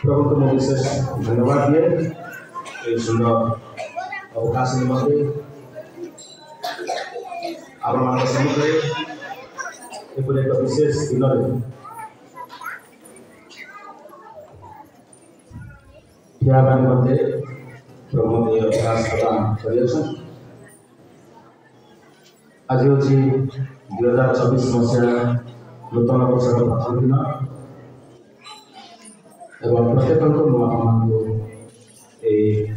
प्रभु को मैं विशेष धन्यवाद दिए ये सुंदर अवकाश निमंते आपण मान समुद्र एक विशेष दिन ठिया निमंते प्रभु ने अवकाश प्रदान कर आज हूँ 2024 मसीहा नूतन वर्ष प्रथम दिन एवं प्रत्येक नुआ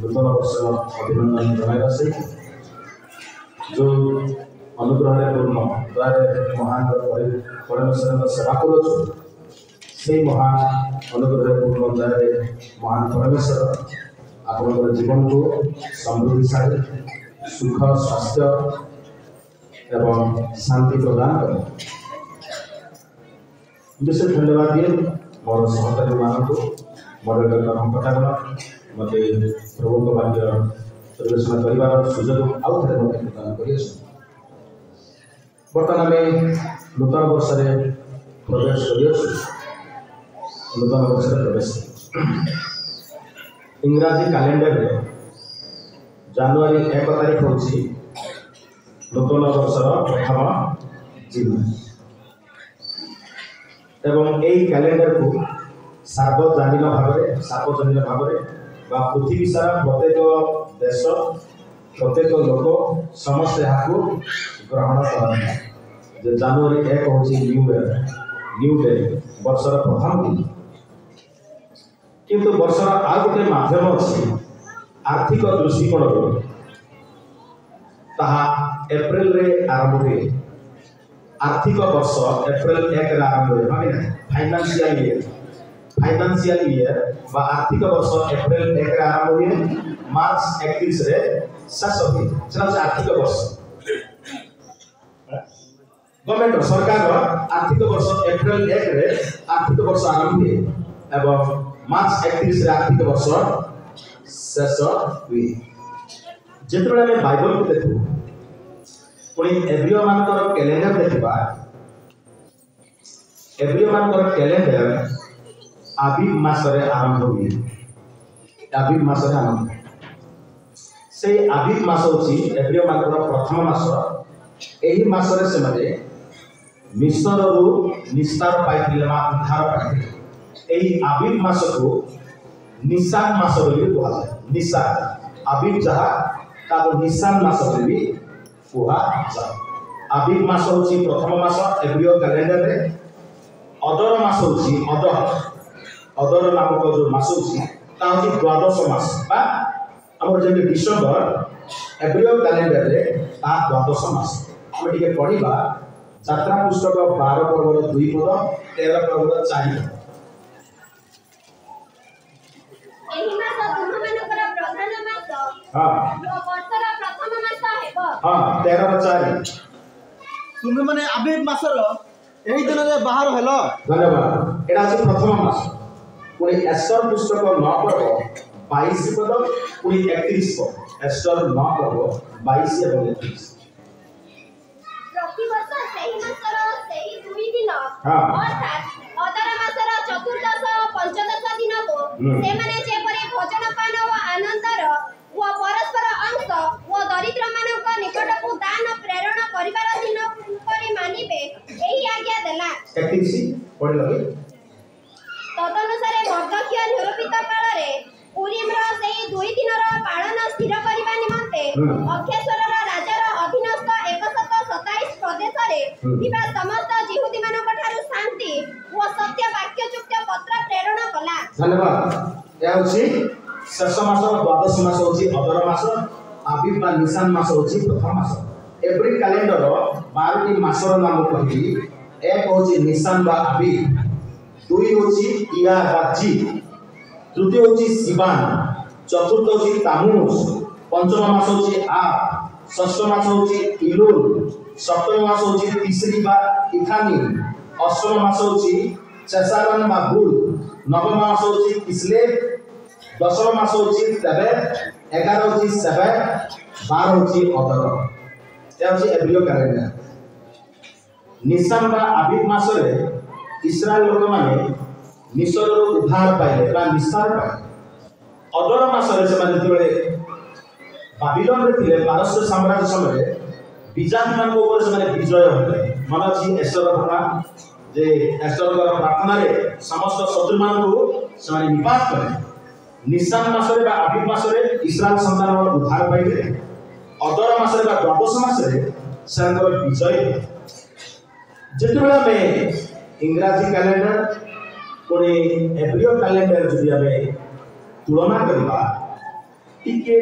नूतन वर्ष अभिनंदन जनाइबा सहित जो अनुग्रह पूर्ण दया महान परमेश्वर सेवा कर महान अनुग्रह पूर्ण दया महान परमेश्वर आपन जीवन को समृद्धिशाली सुख स्वास्थ्य एवं शांति प्रदान कर विशेष धन्यवाद दिए मोर सहकारी मान को मॉडरेटर कटागण मत प्रभु वाक्य परिवेशन कर सुजोग आउ थे मत प्रदान कर बर्तमान आम नूतन वर्ष प्रवेश कर नूतन वर्ष प्रवेश इंग्राजी कैलेंडर जनवरी 1 तारीख हूँ नूतन वर्षर प्रथम दिन एवं यही कैलेंडर को सार्वजनिक भाव पृथ्वी सारा प्रत्येक देश प्रत्येक लोक समस्त यहाँ ग्रहण करते जनवरी 1 हूँ न्यू डे वर्षर प्रथम दिन किंतु वर्षर आ गोटे मध्यम अच्छी आर्थिक दृष्टिकोण ताहा एप्रिल रे आरंभ हुए आर्थिक वर्ष एप्रिल 1 रे आरंभ हुए माने फाइनेंशियल ईयर बा आर्थिक वर्ष एप्रिल 1 रे आरंभ हुए मार्च 31 रे शेष हुए सेना आर्थिक वर्ष गवर्नमेंट सरकार आर्थिक वर्ष एप्रिल 1 रे आर्थिक वर्ष आरंभ हुए एवं मार्च 31 रे आर्थिक वर्ष शेष हुए जितने आम बाइबल को देखू पुणी एब्रियो मानकर कैलेंडर देखा एब्रियो मानकर कैलेंडर आबिब मासरे आरंभ हुए आबिब मासरे आरंभ से आबिब मास होची एब्रियो मानकर प्रथम मास एही मासरे से माने मिस्र रु निस्तार पाइथिले मा उद्धार पाइथिले एही आबिब मास को निसान मास बोली कहा जाए निसान आबिब जहा ताको निसान मास बोली कहा जाए आबिब मास होची प्रथम मास एब्रियो कैलेंडर रे अदर मास होची अदर नामक जो मास होची ता होची द्वादश मास बा हमर जे डिसेंबर एब्रियो कैलेंडर रे ता द्वादश मास हम टिके पढिबा यात्रा पुस्तक 12 पर्व 2 पद 13 पर्व 4 पद एही मास तुम्हमानकर प्रधान मास हां वर्षर प्रथम मास हेबो हां 13 4 तुम्हें माने आबिब मासर एही दिन रे बाहर हेलो धन्यवाद एटा अछि प्रथम मास पुणी एस्टर पुस्तक 9 पर्व 22 पद पुणी 31 पद एस्टर 9 पर्व 22 एवं 31 प्रति वर्ष सेही मासर सेही दुई दिन हां अर्थात अदर मासर चतुर्दश पंचदश दिन को से माने जेपरि भोजन पान व आनंदर व परस्पर अंश व दरिद्र मानक निकट को दान प्रेरण करिवार दिन परि मानिबे एही आज्ञा देला 31 पढि लगे तदनुसारे मर्दक्य निरूपित काल रे पुरीमर सेही दुई दिनर पालन स्थिर करिबा निमंते अक्षेश्वरर राजार अधीनस्थ 127 प्रदेश रे थिबा समस्त जिहुदी मानक ठारू शांति व सत्य वाक्य युक्त पत्र प्रेरण कला धन्यवाद या होची शेष मास द्वादश मास होची अदर मास आबिब बा निसान मास होची प्रथम मास एवरी कैलेंडर 12 टी मासर नाम कहि एक होची निसान बा आबिब दुई होची इया बा जी तृतीय होची सिबान चतुर्थ होची तामुस पंचम मास होची आ षष्ठ मास होची इलुल सप्तम मास होची तीसरी बा इथानी अष्टम मास होची चेसारन बा बुल नवम मास होची किसले दशम मास होची तेबे 11 होची सेबे 12 होची अदर या होची एब्रियो कैलेंडर निसान बा आबिब मास रे इस्राएल लोक माने मिस्र उद्धार पाइले बा निस्तार पाइले अदर मासरे से माने जेबे बाबिलोन रे थिले पारस्य साम्राज्य समय बीजाति मान को ऊपर से माने विजय होले मन अछि एस्टर कथा जे एस्टर का प्रार्थना रे समस्त शत्रु मान को से माने निपात करे निसान मासरे बा आबिब मासरे इस्राएल संतान मान उद्धार पाइले अदर मासरे बा द्वादश मासरे सेंकर विजय जेतबेला में इंग्राजी कैलेंडर कोनी एब्रियो कैलेंडर जदि हमें तुलना करबा टिके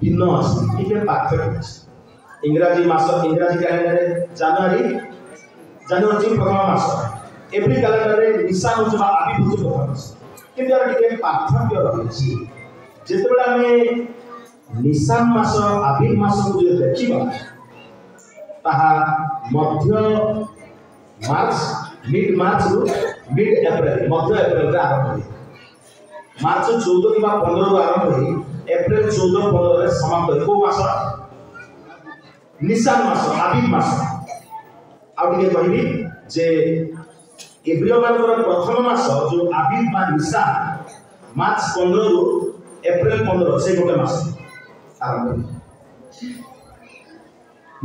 भिन्न अछि टिके पार्थक्य अछि इंग्राजी कैलेंडर जनवरी प्रथम मास एप्रिल कैलेंडर रे निसान होबा आबिब होबा प्रथम मास किंतु यार टिके पार्थक्य अछि जेतबेला में निसान मास आबिब मास को जे देखिबा ताहा मध्य मार्च मिड अप्रैल मध्य अप्रैल रे आरंभ होई मार्च 14 किबा 15 रो आरंभ होई अप्रैल 14 15 रे समाप्त होई को मास निसान मास आबिब मास आ टिके कहबी जे इब्रियो मानकर प्रथम मास जो आबिब बा निसान मार्च 15 रो अप्रैल 15 से गोटे मास आरंभ होई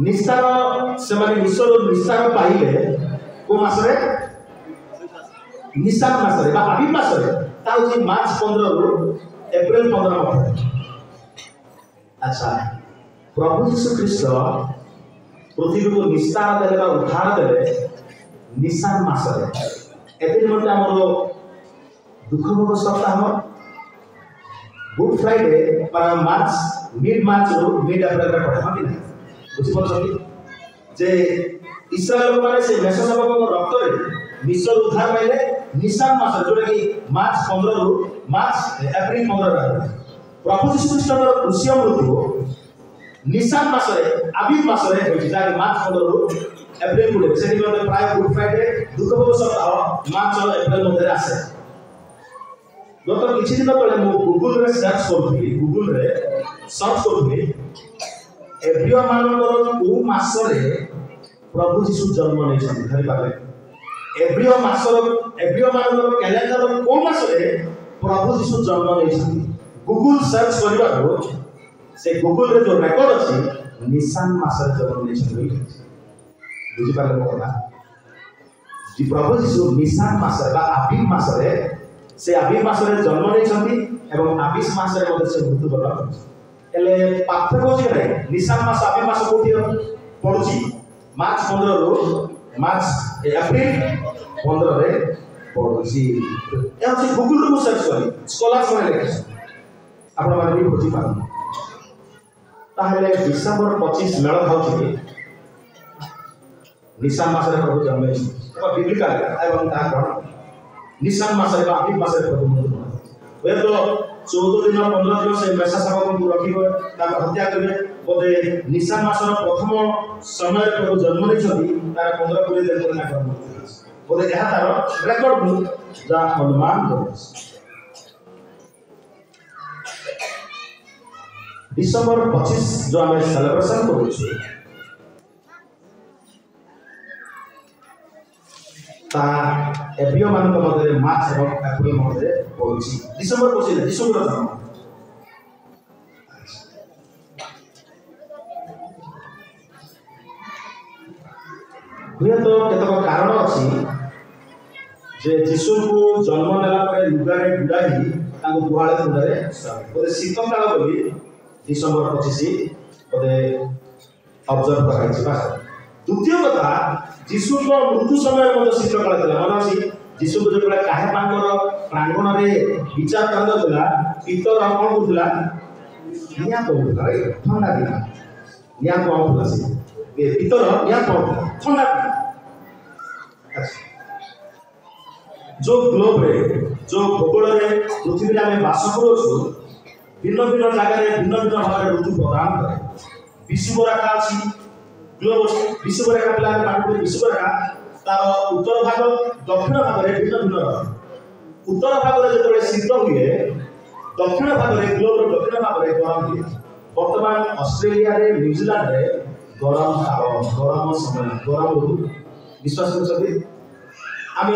निस्तार से माने मिस्र निस्तार पाइले को मासरे निसान मासरे बा आबिब मासरे ता होची मार्च 15 रो अप्रैल 15 मध्य अच्छा प्रभु यीशु ख्रीष्ट पृथ्वी को निस्तार देले बा उद्धार देले निसान मासरे एते मते हमरो दुख भोग सप्ताह गुड फ्राइडे पर मिड मार्च रो मिड अप्रैल रे पड़े हम बुझी पछथि जे इस्राएल लोक माने से मेषा शावक रक्त रे मिस्र उद्धार पाइले निसान मास जोटा कि मार्च 15 रो मार्च अप्रैल 15 रे प्रभु यीशु ख्रीष्टर क्रूसीय मृत्यु निसान मास रे आबिब मास रे होई जा मार्च 15 रो अप्रैल 20 से दिन प्राय गुड फ्राइडे दुख भोग सप्ताह मार्च और अप्रैल मध्ये आसे गत किछि दिन तले मो गूगल रे सर्च करथि एब्रियो मानकर को मास रे प्रभु यीशु जन्म नै छथि धरि पाबे एब्रियो मानकर कैलेंडर को मास रे प्रभु यीशु जन्म नै छथि गूगल सर्च करबा को से गूगल रे जो रेकॉर्ड अछि निसान मास रे जन्म नै छथि बुझि पाले mo कथा जी प्रभु यीशु निसान मास रे बा आबिब मास रे से आबिब मास रे जन्म नै छथि एवं आबिब मास रे मध्ये से मृत्यु बरन एले पार्थक्य होछि नै निसान मास आबिब मास कोठी पडुछि मार्च 15 रो मार्च अप्रैल 15 रे पडुछि ए होछि गूगल रो सर्च करी स्कॉलर्स माने लेखे आपण माने भी बुझि पारन ताहले डिसेंबर 25 मेळ खाउछि निसान मास रे प्रभु जन्म नै तो बिब्लिकल एवं ता ग्रहण निसान मास रे आबिब मास रे प्रभु मृत्यु वे तो 14 दिन 15 दिन से मेषा शावक को रखिबो तार हत्या करबे बोले निसान मासर प्रथम समय प्रभु जन्म नै छथि तार 15 20 दिन पर ना कर्म बोले एहा तार रेकॉर्ड बुक जा अनुमान करस डिसेंबर 25 जो हमें सेलिब्रेशन करू छी ता एब्रियो मान को मध्य मार्च और अप्रैल मध्य पहुंची डिसेंबर 25 डिसेंबर जन्म हुए तो केतक कारण अछि जे यीशु को जन्म नेला परे लुगारे गुडाही तांको गुहाळे गुडारे बोले शीत काल बोली डिसेंबर 25 बोले ऑब्जर्व कराइछि बा द्वितीय कथा यीशु को मृत्यु समय मध्ये शीत कालଥିଲା मन अछि यीशु को जेबे काहे पांगर प्रांगण रे विचार करन देला पितर कोन बुझला निया तो बुझला ठंडा दिना निया कोन बुझला से पितर निया कोन ठंडा जो ग्लोब रे जो भूगोल रे पृथ्वी रे हमें वास करू भिन्न भिन्न जगह रे भिन्न भिन्न भाग रे ऋतु प्रदान करे विषुव रेखा अछि ग्लोब विषुव रेखा प्लान मानते विषुव रेखा तार उत्तर भाग दक्षिण भाग रे भिन्न भिन्न उत्तर भाग रे जेतबे शीत हुए दक्षिण भाग रे ग्लोब रे दक्षिण भाग रे गरम हुए वर्तमान ऑस्ट्रेलिया रे न्यूजीलैंड रे गरम समय गरम ऋतु विश्वास करछथि आम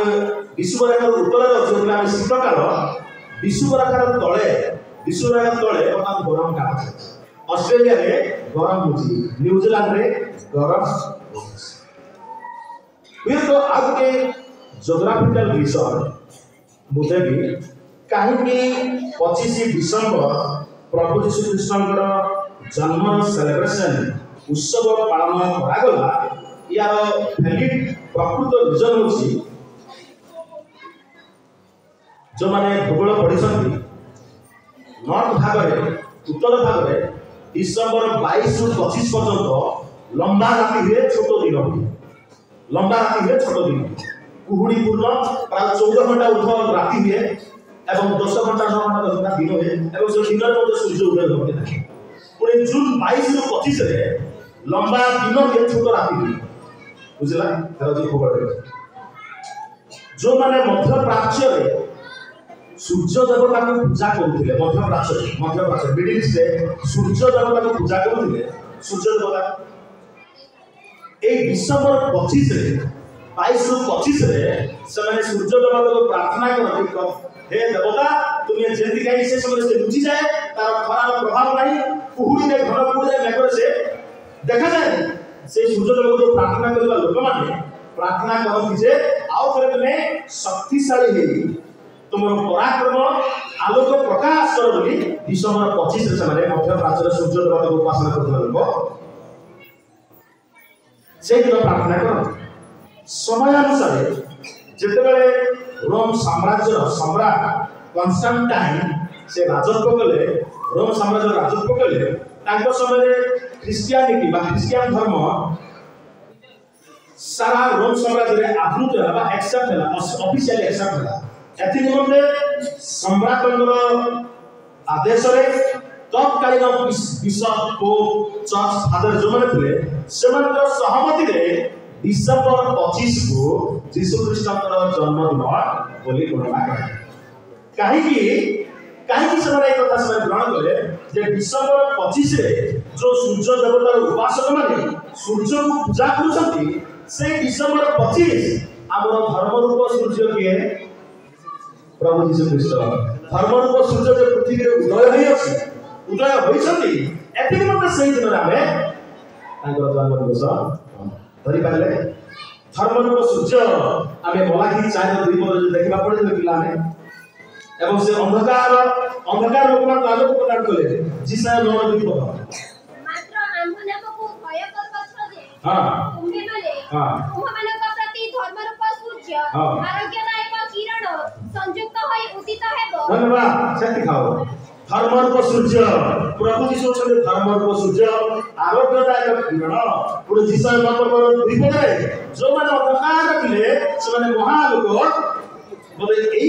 विश्वरेखार उत्तर अच्छे आम शीत काल विश्वरेखार तले विश्वरेखार तले बर्तमान गरम काल ऑस्ट्रेलिया रे गरम होची न्यूजीलैंड रे गरम फिर तो आगे जोग्राफिकल रीजन मुझे भी कहीं 25 डिसेम्बर प्रभु यीशु कृष्णकर जन्म सेलिब्रेशन उत्सव पालन करागला यार वैलिड प्रकृत रीजन होची जो माने भूगोल पढ़ी नॉर्थ भाग में उत्तर भाग में डिसेम्बर 22 रु 25 पर्यंत लंबा राति हुए छोट दिन हुए लंबा राति हुए छोट दिन कुहुड़ी पूर्ण प्राय 14 घंटा उर्ध राति हुए एवं 10 घंटा 9 घंटा 10 घंटा दिन हुए एवं से दिन में सूर्य उदय होते हैं पुणे जून 22 रु 25 रे लंबा दिन हुए छोट राति हुए बुझला तार जी खबर जो माने मध्य प्राच्य रे सूर्य देवता को पूजा करते मध्य प्राच्य मिडिल ईस्ट रे सूर्य देवता को पूजा करते सूर्य देवता ए डिसेंबर 25 रे 22 रु 25 रे से माने सूर्य देवता को प्रार्थना करते हे देवता तुम्हें जेंति गाई से समय से लुचि जाए तार खराब प्रभाव नहीं कुहुड़ी ने घन कुहुड़ी ने मेघ से देखा जाए से सूर्य देवता को प्रार्थना करबा लोक माने प्रार्थना करती जे आउ थरे तने शक्तिशाली हे तुमर पराक्रम आलोक प्रकाश कर बोली डिसेंबर 25 रे से मध्य प्राच्य सूर्य देवता को उपासना करथला लोक से दिन प्रार्थना कर समय अनुसार जेतेबेले रोम साम्राज्य सम्राट कन्स्टान्टाइन से राजत्व कले रोम साम्राज्य राजत्व कले तांको समय क्रिश्चियनिटी बा क्रिश्चियन धर्म सारा रोम साम्राज्य रे आदृत है एक्सेप्ट है ऑफिशियली एक्सेप्ट है एथि निमंते सम्राटଙ୍କର आदेश रे तत्कालीन बिशप पोप चर्च फादर जो माने थे सेमानकर सहमति रे डिसेंबर 25 को यीशु ख्रीष्टଙ୍କର जन्मदिन बोली गणना करा कहीं से एक कथा से ग्रहण कले जे डिसेंबर 25 रे जो सूर्य देवतार उपासक माने सूर्य को पूजा करूछंती से डिसेंबर 25 हमर धर्म रूप सूर्य किए प्रभु यीशु ख्रीष्ट धर्म रूप सूर्य जे पृथ्वी रे उदय होई अछि उदय होइछंती एति मते सही दिन रे तांकर जन्म दिवस धरि पाले धर्म रूप सूर्य आमे मलाकी 4:2 पद देखिबा पड़े पिला ने एवं से अंधकार लोक मान आलोक प्रदान कले जिसा 9:2 पद मात्र आम्भने को भय करबछ जे हां तुम्हे माने तुम्हाने का प्रति धर्म रूप सूर्य आरोग्यदायक किरण संयुक्त होई उदित हेबो धन्यवाद शक्ति खाओ धर्म रूप सूर्य प्रभु यीशु छले धर्म रूप सूर्य आरोग्यदायक किरण पुरो जिसा 9:2 पद जो माने अंधकार थिले से माने महालोक बोले এই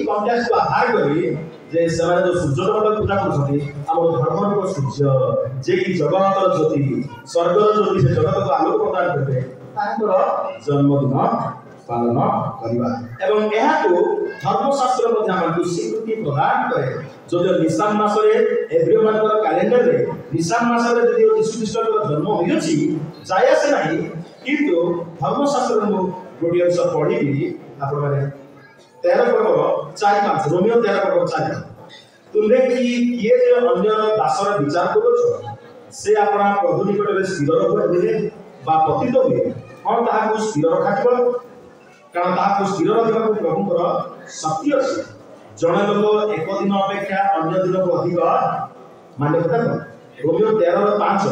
কনটেক্সট को आधार करी जे ସେମାନେ जो सूर्य देवता पूजा करछथि हमर धर्म रूप सूर्य जे कि जगतर ज्योति स्वर्गर ज्योति से जगत को आलोक प्रदान करते ताकर जन्मदिन पालन करबा एवं एहा को धर्मशास्त्र मध्ये हमकु स्वीकृति प्रदान करे जो निसान मास रे एवरीवन का कैलेंडर रे निसान मास रे यदि यीशु ख्रीष्टकर जन्म होइछि जाय से नाही किंतु धर्मशास्त्र नु प्रोडियंस पढी आपण माने 13 पर्व 4-5 रोमियो 13 पर्व 4 तुमने कि ये जो अन्य दासर विचार करो से अपना प्रभु निकट रे स्थिर रहे बा पतित हुए कोन ताहा को स्थिर रखाथिबो कारण ताहा को स्थिर रखिबा को प्रभुकर शक्ति अछि जणे लोक एक दिन अपेक्षा अन्य दिन को अधिक मान्यता रोमियो 13:5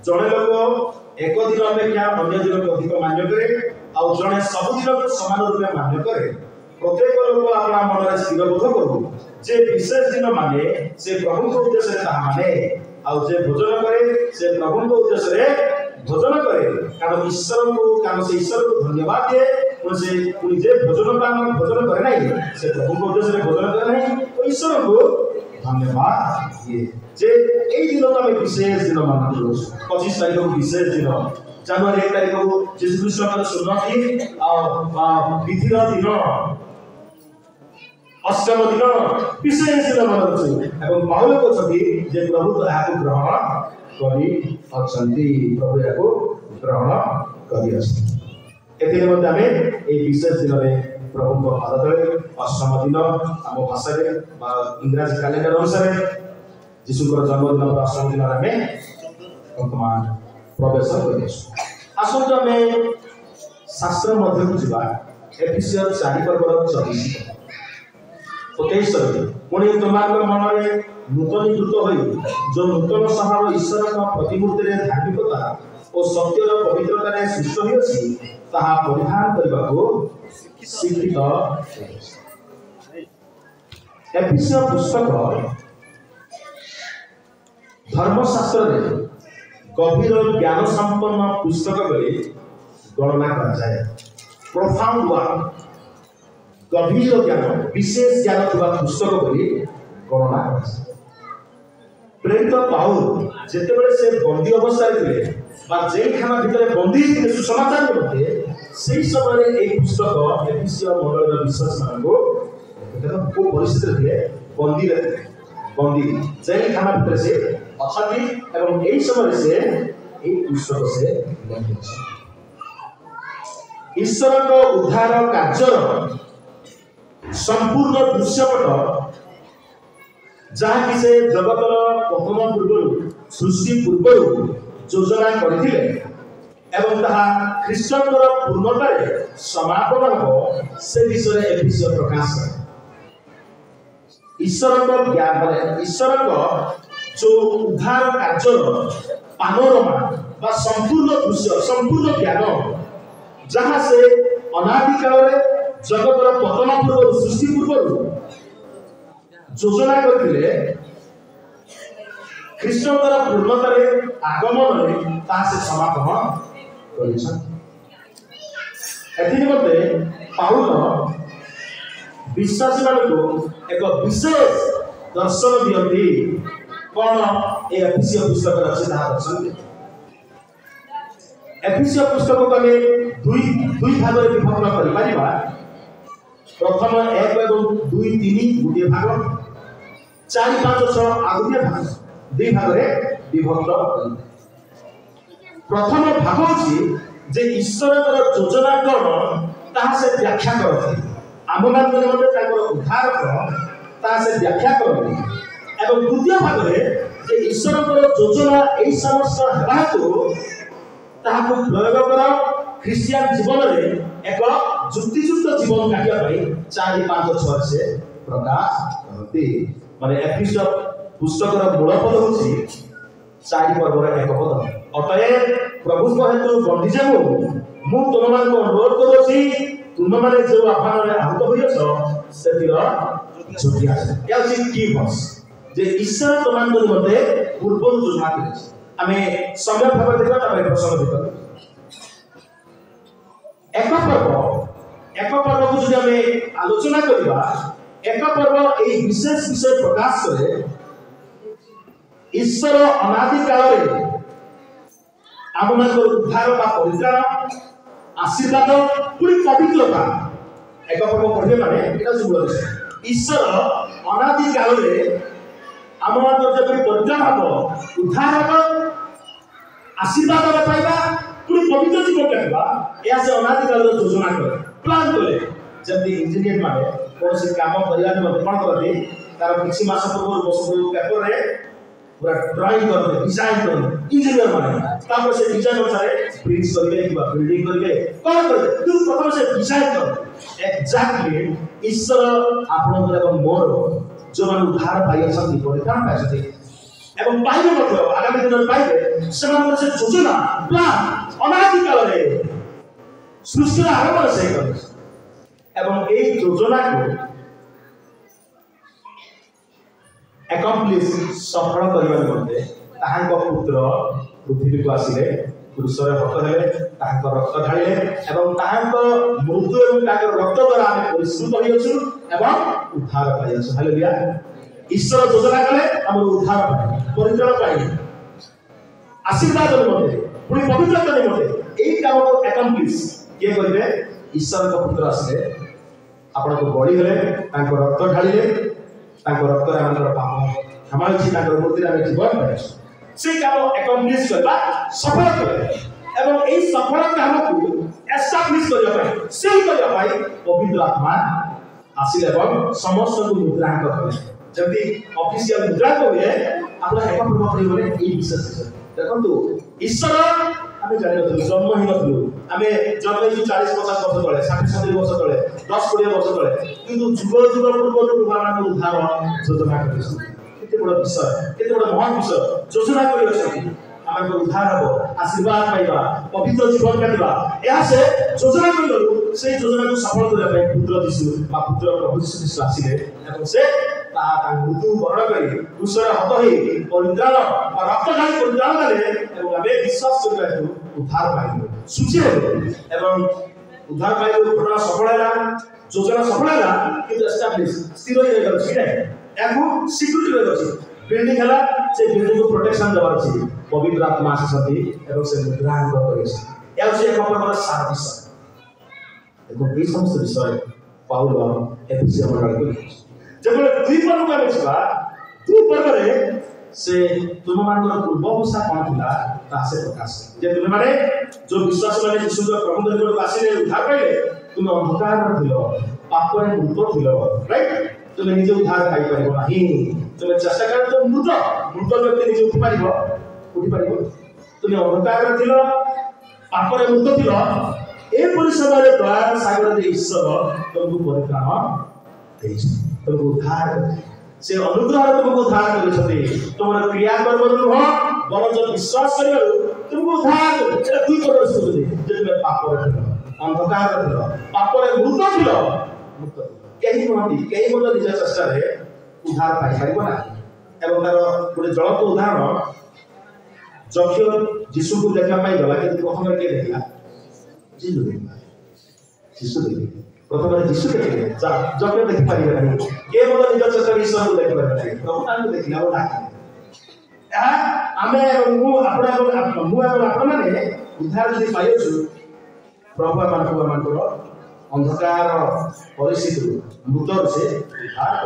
जणे लोक एक दिन अपेक्षा अन्य दिन को अधिक मान्य करे आ जणे सब दिन को समान रूप मान्य करे प्रत्येक लोक अपना मन रे स्थिर बोध करू जे विशेष दिन माने से प्रभु को उद्देश्य रे ताहा माने आ जे भोजन करे से प्रभु को उद्देश्य रे भोजन करे कारण ईश्वर को कारण से ईश्वर को धन्यवाद दे और से पुनी जे भोजन का भोजन करे नहीं से प्रभु को उद्देश्य रे भोजन करे नहीं तो ईश्वर को धन्यवाद दिए जे এই दिन को हम विशेष दिन मानते 25 तारीख को विशेष दिन जनवरी 1 तारीख को यीशु ख्रीष्ट का सुन्नति आ विधिर दिन अष्टम दिन विशेष दिन मानते एवं पाउल कहते जे प्रभु याको ग्रहण करी अछंती प्रभु याको ग्रहण करी अछि एथिरे मध्ये आमे ए विशेष दिन रे प्रभु को पाद तले अष्टम दिन आम भाषा रे बा इंग्रजी कैलेंडर अनुसार यीशुकर जन्मदिन पर अष्टम दिन आमे वर्तमान प्रवेश करिसु। आसंत आमे शास्त्र मध्य को जिबा एफिसियर 4 पर्वर 24 27 पुणी तुम्हारे मन में नूतनीकृत हो जो नूतन स्वभाव ईश्वर का प्रतिमूर्ति रे धार्मिकता और सत्यर पवित्रता रे सृष्ट होइछि ताहा परिधान करबा को शिक्षित एफिसियर पुस्तक धर्मशास्त्र रे गभीर ज्ञान संपन्न पुस्तक बले गणना करा जाए। प्रोफाउंड वर्क गभीर ज्ञान विशेष ज्ञान थवा पुस्तक बली गणना कर। प्रेरित पाउल जेतेबेले से बंदी अवस्था रे बा जेल खाना भितर बंदी थे सुसमाचार करते सेही समय ए पुस्तक एफिसियर मंडल विश्वास मान को परिस्थिति रे बंदी जेल खाना भितर से अछाती एवं एही समय से ए पुस्तक से लिखिছে। ईश्वर को उद्धार कार्य संपूर्ण दृश्यपट जहाँ कि से जगतर पतन पूर्व सृष्टि पूर्व योजना करथिले एवं ताहा ख्रीष्टनर पूर्णता समापन हो से विषय एफिसियर प्रकाश करे। ईश्वर को ज्ञान माने ईश्वर को जो उद्धार कार्य पानोरमा बा संपूर्ण दृश्य संपूर्ण ज्ञान जहाँ से अनादि काल रे जगतर पतन पूर्व सृष्टि पूर्व योजना करथिले ख्रीष्टनर पूर्णता रे आगमन रे ता से समापन करिसन। एथि निमते पाउल विश्वासी मानको एक विशेष दर्शन दियंती कोन ए एफिसियर पुस्तक अछि ता दर्शन। एफिसियर पुस्तक को हमें दुई भाग रे विभक्त करि परिबा। प्रथम 1 एवं 2 3 गुटे भाग 4 5 6 आगुटे भाग दुई भाग रे विभक्त करि। प्रथम भाग अछि जे ईश्वरकर योजना कोन ताहा से व्याख्या करथि आम मान मते ताकर उद्धार को ताहा से व्याख्या करथि एवं द्वितीय भाग रे जे ईश्वरकर योजना एई समस्त हेबातो ताहा को प्रयोग कर ख्रिस्टियन जीवन रे एक जुक्तियुक्त जीवन काटिया भाई 4 5 6 से प्रकाश करते माने एफिसियर पुस्तकर मूल पद होछि 4 पर्वर एक पद। अतएव प्रभु को हेतु बंदी जाऊ मु तुम मान को अनुरोध करूछि तुम माने जो आह्वान रे आहत होइछ सेतिर जोटिया या अछि की बस जे ईश्वर तुमान को मते पूर्व योजना करिछि। आमे समय भाव देखा तबे प्रसंग देखा एक पर्व को जदि आमे आलोचना करबा एक पर्व ए विशेष विषय प्रकाश करे ईश्वर अनादि काल रे आम मान उद्धार बा परित्राण आशीर्वाद पूरी पवित्रता एक पर्व पढ़े माने एटा जुबल ईश्वर अनादि काल रे आम मान जब परित्राण हो उद्धार हो आशीर्वाद पाइबा पूरी पवित्र जीवन काटबा या से अनादि काल रे योजना करे प्लान करे। जब इंजीनियर माने कोन से काम करिया में कोन करते तार किछि मास पूर्व बस पेपर रे पूरा ड्राइंग करते डिजाइन करते इंजीनियर माने तापर से डिजाइन अनुसार ब्रिज करबे कि बिल्डिंग करबे कोन करते तू प्रथम से डिजाइन कर एक्जेक्टली ईश्वर आपन एवं मोर जो मान उद्धार पाइ छथि परित्राण पाइ छथि एवं पाइबे मत आगामी दिन पाइबे सेमान से योजना प्लान अनादि काल रे सृष्टि आरंभ से करे एवं ए योजना को एकम्प्लिश सफल करबा निमंते ताहांक पुत्र पृथ्वी को आसिले पुरुषर हत हेले ताहांक रक्त ढालिले एवं ताहांक मृत्यु एवं ताहांक रक्त द्वारा आमे परिशुद्ध होइछु एवं उद्धार पाइछु। हालेलुया। ईश्वर योजना कले हमर उद्धार पाइ परित्राण पाइ आशीर्वाद निमंते पूरी पवित्रता निमंते एई काम को एकम्प्लिश के करबे ईश्वर का पुत्र आसिले आपण को बळी हेले ताहांक रक्त ढालिले ताहांक रक्त रे हमर पाप हमारी ताहांक मूर्ति रे जीवन पाइछु से काम एकम्प्लिश करबा सफल करे एवं एई सफल काम को एस्टाब्लिश करिया पाई सेल करिया पाई पवित्र आत्मा आसिले ଏବଂ ସମସ୍ତଙ୍କୁ ମୁଦ୍ରାଙ୍କ କଲେ जल्दी ऑफिशियल मुद्रा को ये आपला एक प्रभाव पड़े बोले ये विशेष देखंतु ईश्वर आमे जानि नथु जन्म हि नथु आमे जन्म हि 40 50 वर्ष तळे 60 70 वर्ष तळे 10 20 वर्ष तळे किंतु जुग जुग पूर्व भगवान उद्धार योजना करिस केते बड़ विषय केते बड़ महान विषय योजना करिस आमे उद्धार हो आशीर्वाद पाइबा पवित्र जीवन काटिबा या से योजना करिलु से योजना को सफल करिया पाई पुत्र यीशु बा पुत्र प्रभु यीशु ख्रीष्ट आसीले एवं से मृत्यु बरण करी क्रूसरे हत होई परित्राण और रक्त ढाली परित्राण कले एवं आमे विश्वास करिया उद्धार पाइलु सुची हो एवं उद्धार पाइलु घटना सफल हैला योजना सफल हैला कि एस्टाब्लिश स्थिर होई गेल छी नै एगु सिक्युरिटी रहल छी बिल्डिंग हैला से बिल्डिंग को प्रोटेक्शन देबार छी पवित्र आत्मा आसी एवं से मुद्रांक करिस या से एक प्रकार सारा विषय एवं এই সমস্ত বিষয় পাউল এফেসীয় মণ্ডলী जब दुई पर्व को देखिबा दुई पर्व रे से तुम मानकर पूर्व अवस्था कोन थिला तासे प्रकाश जे तुम माने जो विश्वास माने यीशु जो प्रभु दर को आसीले उद्धार पाइले तुम अंधकार में थिलो पाप रे मृत थिलो राइट तुम निजे उद्धार पाइ परिबो नाही तुम चेष्टा कर तो मृत व्यक्ति निजे उठी परिबो तुम अंधकार में थिलो पाप रे मृत थिलो ए परिसर रे द्वार सागर दे ईश्वर तुमको परित्राण देइछ तुमको उद्धार से अनुग्रह तुमको उद्धार करिसते तुमर क्रिया कर्म नुह बरं जो विश्वास करियो तुमको उद्धार एटा दुई प्रकार सुझे जे तुम पाप रे अंधकार रे पाप रे मृत थिलो मुक्त केही नहती केही मत निज चेष्टा रे उद्धार पाइ परिबो ना एवं तार गोटे जलत उदाहरण जक्ष यीशु को देखा पाइ गला कि प्रथम के देखला यीशु देखला प्रथम यीशु देखिले जक्ष देखि पारिबे नाही के मत निज चेष्टा ईश्वर को देखि पारिबे नाही प्रभु तांको देखिला और डाकिले आमे मु आपण माने उद्धार जदि पाइछु प्रभु मानकर अंधकार परिस्थिति मृतर से उद्धार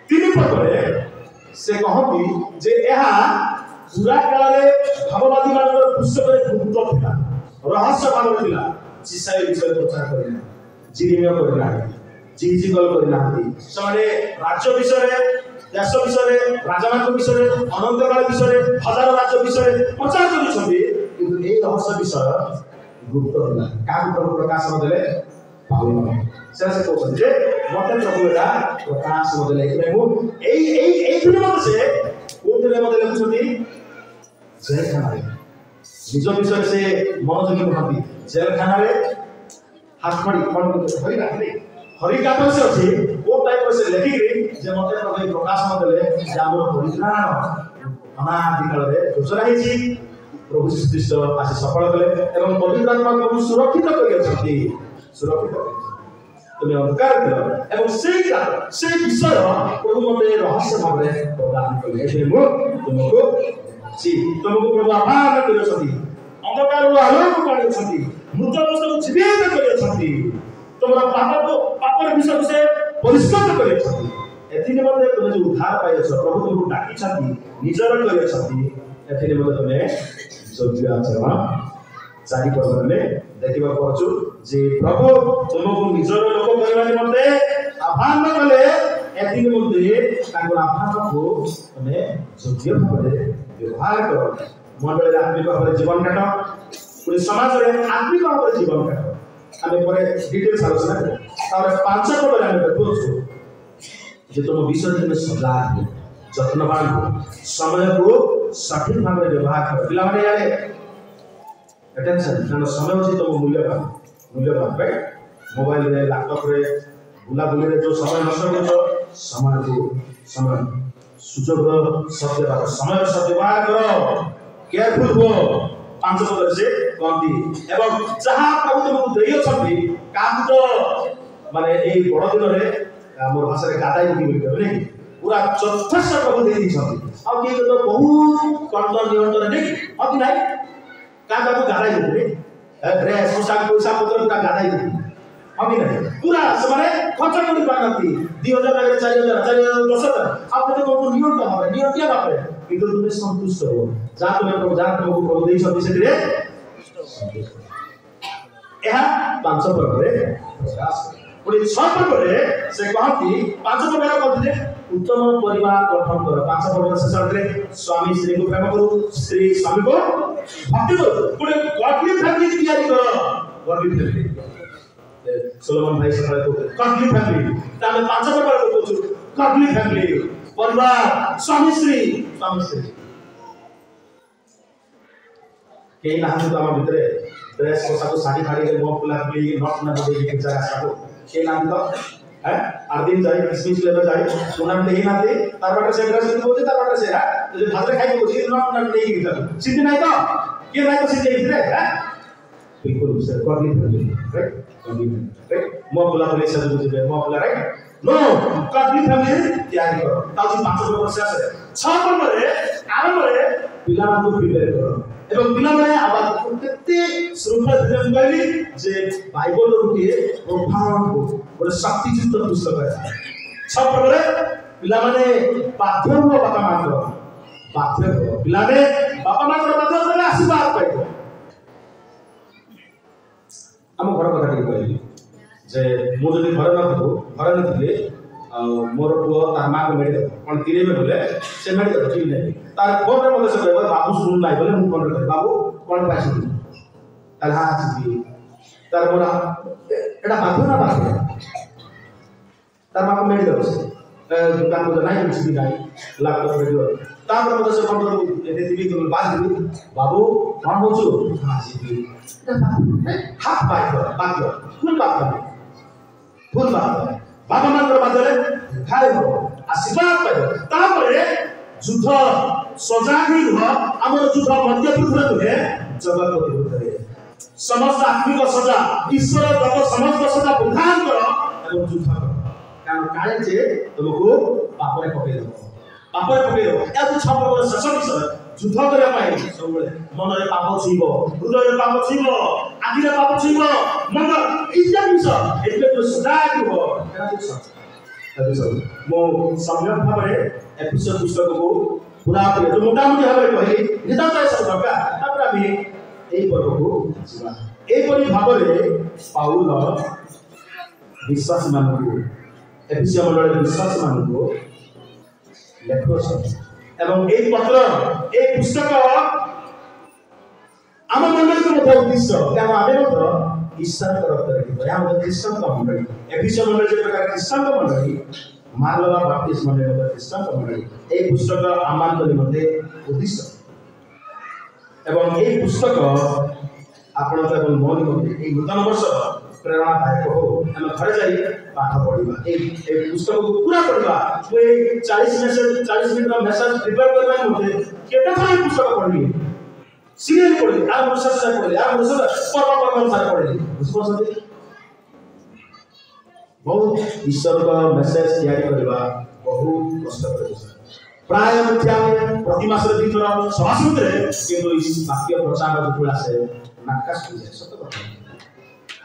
तीन पदरे से कहती जे एहा पूरा काल रे भाववादी मानकर पुस्तक गुप्त थिला रहस्य भाव थिला सिसाई विषय प्रचार करिना जिरिमिया करिना जिजिगल करिना सने राज्य विषय देश विषय राजामान विषय अनंत काल विषय हजार राज्य विषय प्रचार करिसथि किंतु ए रहस्य विषय गुप्त थिला का प्रभु प्रकाश देले पाउल से कहते जे मते प्रभु एटा प्रकाश देले कि मु एई दिन मते से कोन मते लिखुछथि जेल खाना रे निज विषय से मनोযোগী भाबी जेल खाना रे हाथ खड़ी कोन हरि काटले हरि काटल से अछि ओ टाइप से लेखि जे मते प्रभु प्रकाश देले जे हमर परित्राण अनादि काल रे योजना हिची प्रभु श्री कृष्ण आसी सफल कले एवं पवित्र आत्मा को सुरक्षित करि अछि सुरक्षित तुम अंधकार दिल एवं से विषय प्रभु मते रहस्य भाव प्रदान कले एसे मु तुमको प्रभु आभार करिसथि अंधकार आलोक काढिसथि मृत अवस्था को जीवित करिसथि तुमरा पापर विषय से परिष्कृत करिसथि एथिने मते तुम जो उद्धार पाइछ प्रभु तुमको डाकिछथि निजर करिसथि एथिने मते तुमे योग्य आचरण चारि पदले देखिबा पछु जे प्रभु तुमको निजर लोक करबा निमंते आह्वान कले एथिने मते तांको आह्वान को तुमे योग्य भाबरे व्यवहार करो मंडल आत्मिक भाव जीवन काट पूरी समाज रे आत्मिक भाव जीवन काट आमे परे डिटेल्स आलोचना करू तारे पांच पद रे आमे देखु जे तुम विषय में सजाग हो जत्नवान हो समय को सठिक भाव रे व्यवहार करो पिला माने यारे अटेंशन कारण समय अछि तुम मूल्यवान पे मोबाइल रे लैपटॉप रे बुला बुले रे जो समय नष्ट करो समय को समय सुजोग सत्यवाद समय सत्यवाद करो केयरफुल हो पांच पद से कहती एवं जहां प्रभु तुमको देय छथि काम तो माने ए बड़ दिन रे हमर भाषा रे गादाई बोली कहबे पूरा चतुर्थ प्रभु देय दी छथि आ के तो बहुत कंट्रोल नियंत्रण नहीं अति नहीं का बाबू गादाई बोली ड्रेस पोशाक पैसा पत्र पूरा गादाई बोली अभी नहीं पूरा समाने खर्च कर पाती 2000 लगे 4000 10,000 आप तो को नियम तो है नियम क्या बात है किंतु तुम्हें संतुष्ट हो जा तुम्हें प्रभु जा तुमको प्रभु देई सब से रे ଏହା 5 पर्वरे प्रकाश पुणी 6 पर्वरे से कहती 5 पर्वरे कहते उत्तम परिवार गठन कर 5 पर्वरे शेष रे स्वामी स्त्री को प्रेम करू स्त्री स्वामी को भक्ति करू पुणी गॉडली फैमिली तैयारी कर गॉडली फैमिली सोलोमन भाई सकाळे को गॉडली फैमिली तामे 5 पर्वरे को कहू गॉडली फैमिली परिवार स्वामी स्त्री केही नाहंती तो आम भितरे ड्रेस पोशाक साड़ी फाड़ी के मो पुला पुली नट ना दे के जरा साको केही नाहंती तो हैं 8 दिन जाई क्रिसमस लेबे जाई उनान देही नाते तार बाटे से ड्रेस दिन होते तार बाटे से रा जे भादरे खाई को जी नट ना दे के जातो सिद्धि नाही तो के नाही तो सिद्धि इधरे हैं बिल्कुल sir godly family right godly right मो पुला पुली से बुझे मो पुला राइट नो गॉडली फैमिली तैयारी करो ताजी 5 वर्ष से 6 नंबर रे आरंभ रे पिला को प्रिपेयर करो एवं पिला माने आबाद केते श्रृंखला ध्यान कइली जे बाइबल रुटिए प्रोफाउंड और शक्तियुक्त पुस्तक है सब प्रकारे पिला माने बाध्य हो बापा मात्र बाध्य हो पिला ने बापा मात्र बाध्य होले आशीर्वाद पाइबो हम घर कथा के कइली जे मो जदी घर न थिले मोर पुओ तार मां को मेडे कोन तीरे में बोले से मेडे तो ठीक नहीं तार फोन रे बोले से कहबो बाबू सुन नाही बोले मु फोन रे बाबू कोन पाइछ तार हाथ छी तार मोरा एटा बाबू ना बाबू तार मां को मेडे दो से दुकान को नहीं कुछ भी नहीं लैपटॉप वीडियो तार बोले से फोन रे एते टीवी को बात दी बाबू कोन होछु हां जी हाथ बात फुल बात बाबा मात्र बाजरे खाए हो आशीर्वाद पाइबो तापरे युद्ध सजागी हो हमर युद्ध मध्य पृथ्वी नुहे जगत विरुद्धरे समस्त आत्मिक सजा ईश्वर दत्त समस्त सजा प्रदान करो एवं युद्ध करो कारण काले जे तुमको पापरे पकड़ो या तो छपर शेष विषय युद्ध करया पाई सब मन रे पाप छीबो हृदय रे पाप छीबो आदि रे पाप छीबो मन इजा विषय एते तो सजागी हो मो सम्यक भाव एपिसोड पुस्तक को पूरा करे जो मोटामोटी भाव कहि निदान सब दरकार तापर भी एई पर्व को जीवा एई परि भाव रे पाउल विश्वास मानकु एपिसोड मंडल विश्वास मानकु लेखो एवं एई पत्र एई पुस्तक आम मंडल को मध्य उद्देश्य कारण आमे मत्र ईश्वर तरफ रखिबो या मध्य क्रिश्चियन का मंडल एपिसोड मंडल जे प्रकार क्रिश्चियन का मंडल मारलवा बाप्टिस्ट मंडल मध्य क्रिश्चियन का मंडल एई पुस्तक आमान करी मध्य उद्देश्य एवं एई पुस्तक आपण एवं मोर मध्य एई नूतन वर्ष प्रेरणादायक हो हम घर जाई पाठ पढिबा एई पुस्तक को पूरा पढिबा वो 40 मिनट का मेसेज प्रिपेयर करबा मध्य केटा थाई पुस्तक पढिबी सीरियल पढिबी आ वर्ष से पढिबी आ वर्ष पर्व सारा पढिबी बुझबो सती बहुत ईश्वर का मेसेज तैयारी करबा बहुत कष्ट करे प्राय मुख्यालय प्रति मास रे भीतर सभासद रे किंतु इस वाक्य प्रचार जो आसे नाकाश हो जाए सत बात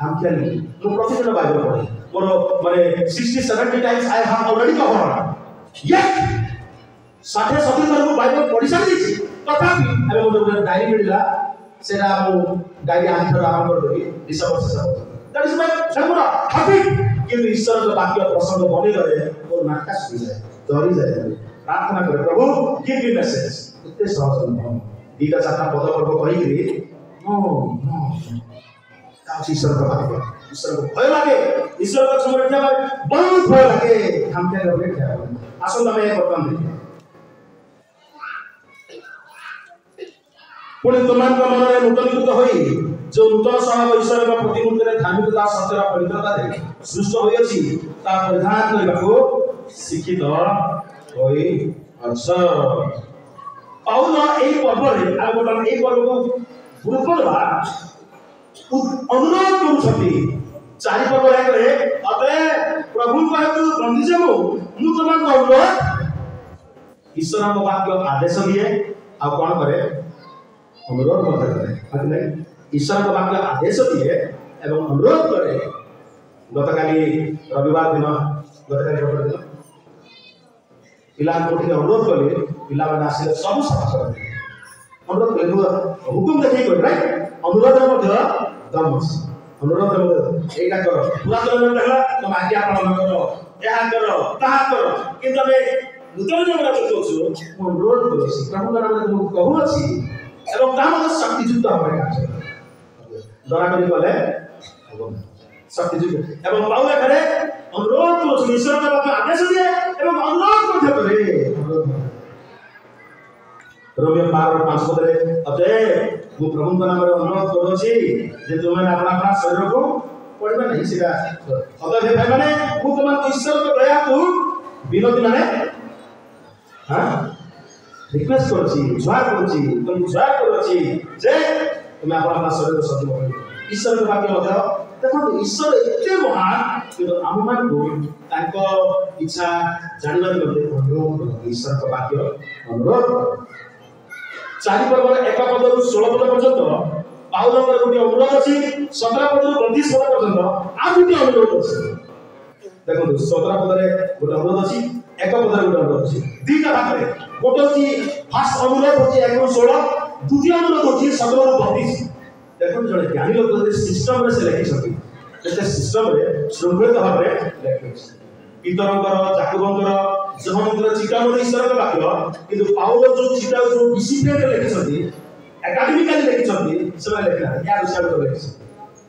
हम क्या नहीं मु प्रतिदिन बाइबल पढे मोर माने 60 70 times I have already covered yet 60 70 थर को बाइबल पढी सारी छी तथापि एबे मोर डायरी मिलला सेरा मु डायरी आंसर आरंभ कर देली डिसेंबर से दैट इज माय सर्वना हैबिट कि ईश्वर का वाक्य प्रसंग बने करे और नाकाश हो जाए डरी जाए प्रार्थना करे प्रभु गिव मी मैसेज इतने सहज नहीं दीटा चारटा पद पर्व कहि नो ईश्वर का वाक्य ईश्वर को भय लागे ईश्वर का समय क्या बहुत भय लागे हम क्या करबे क्या आसन में एक बटन देखिए पुणे तुमान का मन में नूतनीकृत होई जो नूतन स्वभाव ईश्वर का प्रतिमूर्ति रे धार्मिकता सत्यरा पवित्रता दे सृष्ट होई अछि ता परिधान करबाको शिक्षित होई अच्छा पाउल एई पर्व रे आ बटन एई पर्व को गुरुत्ववा अनुरोध करूछथि चारि पर्व रे अते प्रभु कहतु बंदी जमु मु तुमान को अनुरोध ईश्वर को वाक्य आदेश दिए आ कोन करे अनुरोध करे मतलब ईश्वर को वाक्य आदेश दिए एवं अनुरोध करे गतकाली रविवार दिन पिला कोठी अनुरोध कले पिला माने आसीले सब सफा कर अनुरोध कले हुकुम देखै कर राइट अनुरोध मध्य दम अनुरोध एटा कर पुरातन नियम देखला तुम आज्ञा पालन करो ଏହା କର ତାହା କର କିନ୍ତୁ ଆମେ ନୂତନ ନିୟମରେ ଦେଖୁଛୁ ମୁଁ ଅନୁରୋଧ କରୁଛି ପ୍ରଭୁଙ୍କ ନାମରେ ମୁଁ କହୁଅଛି ଏବଂ ତାହା ମଧ୍ୟ ଶକ୍ତିଯୁକ୍ତ ଭାବରେ କାର୍ଯ୍ୟ ଦୟାକରି କଲେ ହେବ ଶକ୍ତିଯୁକ୍ତ ଏବଂ ପାଉଲ ଏଠାରେ ଅନୁରୋଧ କରୁଛି ଈଶ୍ୱରଙ୍କ ପାଖକୁ ଆଦେଶ ଦିଏ ଏବଂ ଅନୁରୋଧ ମଧ୍ୟ କରେ ରୋମିଓ 12:5 ପଦରେ ଅତଏବ ମୁଁ ପ୍ରଭୁଙ୍କ ନାମରେ ଅନୁରୋଧ କରୁଛି ଯେ ତୁମେ ଆପଣ ଶରୀରକୁ पढ़िबा नहीं सेटा अतः हे भाई माने मु तुम ईश्वर को दया को विनती माने हां रिक्वेस्ट करछि जुआर करछि तुम जुआर करछि जे तुम अपन शरीर को सजीव करो ईश्वर के वाक्य मध्य देखो ईश्वर एते महान कि हम मान को ताको इच्छा जानिबा मध्य अनुरोध ईश्वर का वाक्य अनुरोध चारि पर्व एक पद 16 पद पर्यंत पाउलଙ୍କର ଗୋଟେ ଅନୁରୋଧ ଅଛି 17 ପଦରୁ 32 ପଦ ପର୍ଯ୍ୟନ୍ତ ଆଉ ଗୋଟେ ଅନୁରୋଧ ଅଛି ଦେଖନ୍ତୁ 17 ପଦରେ ଗୋଟେ ଅନୁରୋଧ ଅଛି ଏକ ପଦରେ ଗୋଟେ ଅନୁରୋଧ ଅଛି ଦିଟା ଭାଗରେ ଗୋଟେ ଅଛି ଫାର୍ଷ୍ଟ ଅନୁରୋଧ ଅଛି 1 ରୁ 16 ଦ୍ୱିତୀୟ ଅନୁରୋଧ ଅଛି 17 ରୁ 32 ଦେଖନ୍ତୁ ଜଣେ ଜ୍ଞାନୀ ଲୋକ ଯଦି ସିଷ୍ଟମରେ ସେ ଲେଖିଛନ୍ତି ସେ ସିଷ୍ଟମରେ ଶୃଙ୍ଖଳିତ ଭାବରେ ଲେଖିଛନ୍ତି ପିତରଙ୍କର ଯାକବଙ୍କର ଯୋହନଙ୍କର ଚିଠା ମଧ୍ୟ ଈଶ୍ୱରଙ୍କ ବାକ୍ୟ କିନ୍ତୁ ପାଉଲ ଯୋଉ ଚିଠା ଯୋଉ ଡିସିପ୍ଲିନରେ ଲେଖିଛନ୍ତି एकेडमिकली लिखिछन्ती समय लेखना या विषय को लिखिछ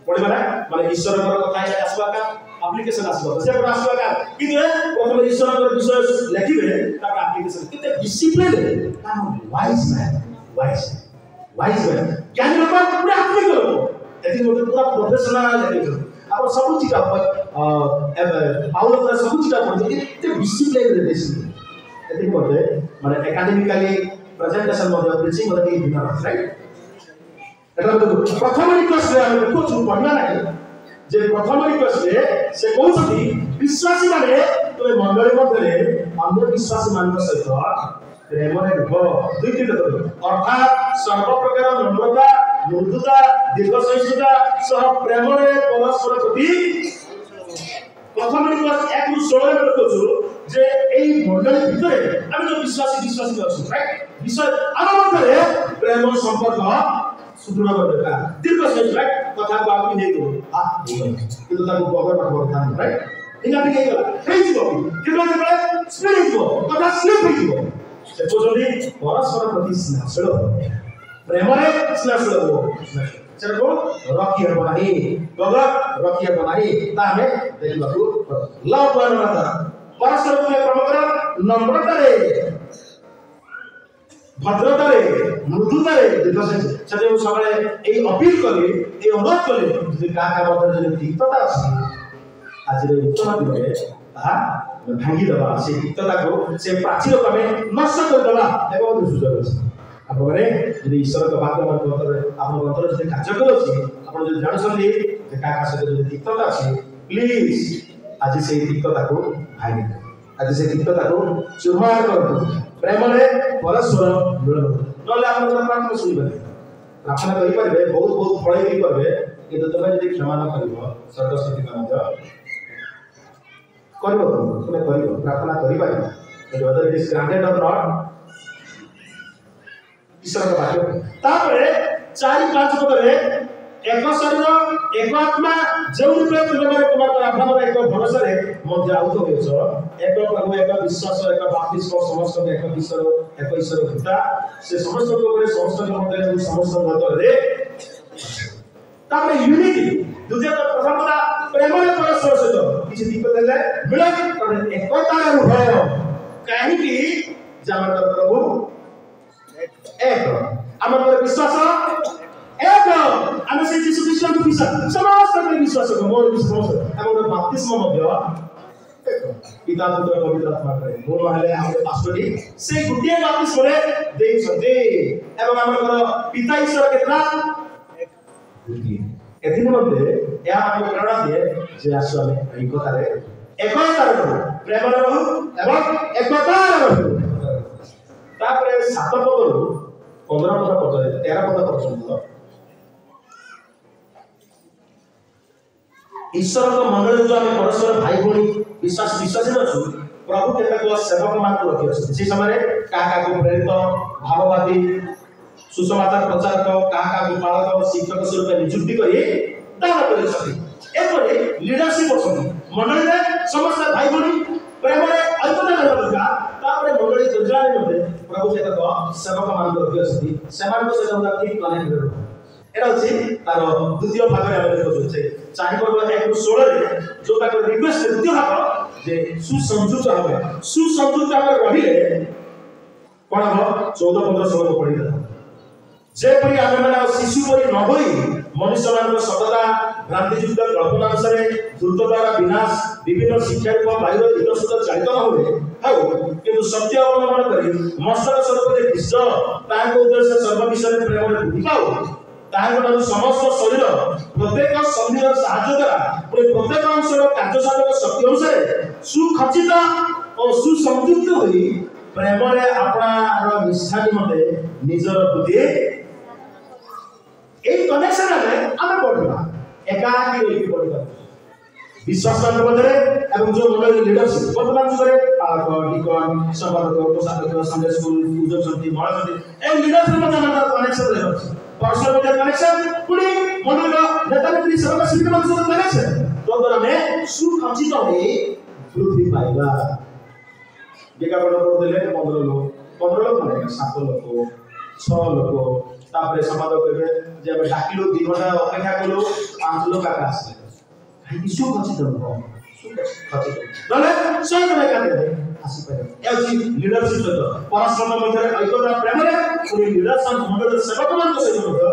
पढिबा ना माने ईश्वरको कथा आसबा का एप्लिकेशन आसबा से पर आसबा का किने प्रथम ईश्वरको विषय लेखिबे तार एप्लिकेशन किते डिसिप्लिन काम वाइज मैन ज्ञानी लोक पूरा आत्मिक लोक एथि मोटे पूरा प्रोफेशनल लेखिछ अब सब चिटा पाउल पूरा सब चिटा पढि किते डिसिप्लिन रे देसी एथि मोटे माने एकेडमिकली प्रेजेंटेशन मध्य प्रीचिंग मध्य के बिना राइट एटा तो प्रथम रिक्वेस्ट रे हम देखु पढना नाही जे प्रथम रिक्वेस्ट रे से कहउछथि विश्वासी माने तो मंडली मध्य अन्य विश्वासी मानक सहित प्रेम रे रुह दुई तीन अर्थात सर्व प्रकार नम्रता मृदुता दीर्घ सहिष्णुता सह प्रेम रे परस्पर प्रति प्रथम रिक्वेस्ट 1 ରୁ 16 रे कहछु जे एई मंडली भितरे हम जो विश्वासी अछि राइट विषय आम मध्य प्रेम संपर्क सुदृढ़ करबा दीर्घ सहिष्णु राइट कथा को आगे नहीं दो हां किंतु ताको बगर पाठ करता राइट इना भी नहीं गला हे जीवो किंतु जेबे स्पिरिट को कथा स्लिप हो जीवो से पोजली परस्पर प्रति स्नेहशील प्रेम रे स्नेहशील हो चलो रखिए बनाई बगर रखिए बनाई ता हमें देखबा को लव वन माता परस्पर में प्रेम कर नम्रता रे भद्रता रे मृदुता रे देखसे सजे सबले ए अपील कले ए अनुरोध कले जे का मध्य जे तिक्तता अछि आज रे उत्तम दिन रे ता भांगी दबा से तिक्तता को से प्राचीर को हमें नष्ट कर दबा एवं सुजग अछि आपरे यदि ईश्वर का बात मन अंतर आपन अंतर जे कार्य करो छी आपन जे जान संदी जे का का से जे तिक्तता अछि प्लीज आज से तिक्तता को भांगी आज से तिक्तता को चूरमार करतो प्रेम रे परस्पर मिलन नले आपण प्रार्थना सुनिबे प्रार्थना करि परबे बहुत बहुत फळे भी करबे किंतु तमे यदि क्षमा न करिवो सर्वशक्ति का मध्य करबो तमे करिवो प्रार्थना करि परबे whether it is granted or not ईश्वर का वाक्य तापरे 4-5 पदरे एक शरीर एक आत्मा जो रूपे तुमरे तुम्हारा आत्मा एक भरोसा रे मध्य आउत होइछ एक प्रभु एक विश्वास एक बपतिस्म समस्त एक ईश्वर पिता से समस्त को समस्त मध्य समस्त मध्य रे तापरे यूनिटी दूसरा प्रथमता प्रेम रे परस्पर सहित किछि दिक्कत देले मिलन तने एकता रे हो काहे कि जमन प्रभु एक हमर विश्वास एक आमे से यीशु ख्रीष्ट को विश्वास समस्त में विश्वास को मोर विश्वास हमर बपतिस्म मध्य पिता पुत्र पवित्र आत्मा करे मोर हले हमर पास्टरी से गुटिया बपतिस्म रे देई छथि एवं हमर पिता ईश्वर केतना एक गुटिया एथिन मध्य या हमर प्रेरणा दिए जे आसु आमे एकता रे प्रेम रे रहू एवं एकता रे रहू तापरे 7 पदरु 15 पद पर्यंत 13 पद पर्यंत ईश्वर को मंडल जो आम परस्पर भाई भौणी विश्वासी अच्छु प्रभु केतक सेवक मान रखी अच्छे से समय क्या को प्रेरित भाववादी सुसमाचार प्रचारक क्या पालक शिक्षक स्वरूप नियुक्ति कर दान କରିଛନ୍ତି। ଏପରି ଲିଡରସିପ ଅଛନ୍ତି ମଣ୍ଡଳୀରେ ସମସ୍ତେ ଭାଇ ଭଉଣୀ ପ୍ରେମରେ ଐକ୍ୟତା ରହିବା ଦରକାର। ତାପରେ ମଣ୍ଡଳୀ ଦୁର୍ଗାରେ ମଧ୍ୟ ପ୍ରଭୁ କେତେକ ସେବକ ମାନଙ୍କ ରଖିଛନ୍ତି ସେମାନଙ୍କ ସହିତ ଠିକ କନେକ୍ଟ ରହିବ। এটা হচ্ছে তার দ্বিতীয় ভাগে আমি দেখুছে 4 পর্ব 1-16 রে যোটা করে রিকোয়েস্ট দ্বিতীয় ভাগ যে সুসংযুক্ত হবে সুসংযুক্ত হবে রহিলে কোন হবে 14-15-16 পড়ি দেব যেপরি আমি মানে শিশু পরি ন হই মনুষ্য ମାନଙ୍କ সততা ভ্রান্তিযুক্ত কল্পনা অনুসারে দ্রুত দ্বারা বিনাশ বিভিন্ন শিক্ষার বাইরে ইতস্তত চালিত ন হবে হাউ কিন্তু সত্য অবলম্বন করি মস্তক স্বরূপ যে খ্রিস্ট তাহার উদ্দেশ্যে সর্ববিষয়ে প্রেমরে বুদ্ধি পাও তাহার সমস্ত শরীর প্রত্যেক সন্ধির সাহায্য দ্বারা প্রত্যেক অংশর কার্যসাধক শক্তি অনুসারে সুখচিত ও সুসংযুক্ত হই প্রেমরে আপনার নিষ্ঠা নিমন্তে নিজর বুদ্ধি এই কনেকশন আমি পড়িবা একাকি রইকি পড়িবা বিশ্বাসের মধ্যে এবং যে মন্ডলী লিডারশিপ বর্তমান যুগে পালক ডিকন সম্পাদক কোষাধ্যক্ষ সানডে স্কুল পূজক সমিতি মহাসমিতি এই লিডারশিপ মধ্যে আমাদের কনেকশন রয়েছে পার্সোনাল মিডিয়া কনেকশন পুনি মন্ডলীর নেতানেত্রী সেবা সমিতি ମାନଙ୍କ সହିତ কনেকশন তদ্বারা ଆମେ ସୁଖଚିତ ହୋଇ ବୃଦ୍ଧି ପାଇବା ବିଜ୍ଞାପନ କରୁଥିଲେ 15 ଲୋକ ମାନେ 7 ଲୋକ 6 ଲୋକ ତାପରେ ସମ୍ପାଦକ କହିବେ ଯେ ଆମେ ଡାକିଲୁ 2 ଘଣ୍ଟା ଅପେକ୍ଷା କଲୁ 5 ଲୋକ ଆକା ଆସିଲେ କାହିଁକି ସୁଖଚିତ ହେବ ସୁଖଚିତ ନହେଲେ ସ୍ୱୟଂ ଏକାନ୍ତରେ ଆସିପାରିବ ହେଉଛି ଲିଡରସିପ ସହିତ ପରସ୍ପର ମଧ୍ୟରେ ଐକ୍ୟତା ପ୍ରେମରେ ପୁଣି ଲିଡରସିପ ମଣ୍ଡଳୀର ସେବକମାନଙ୍କ ସହିତ ମଧ୍ୟ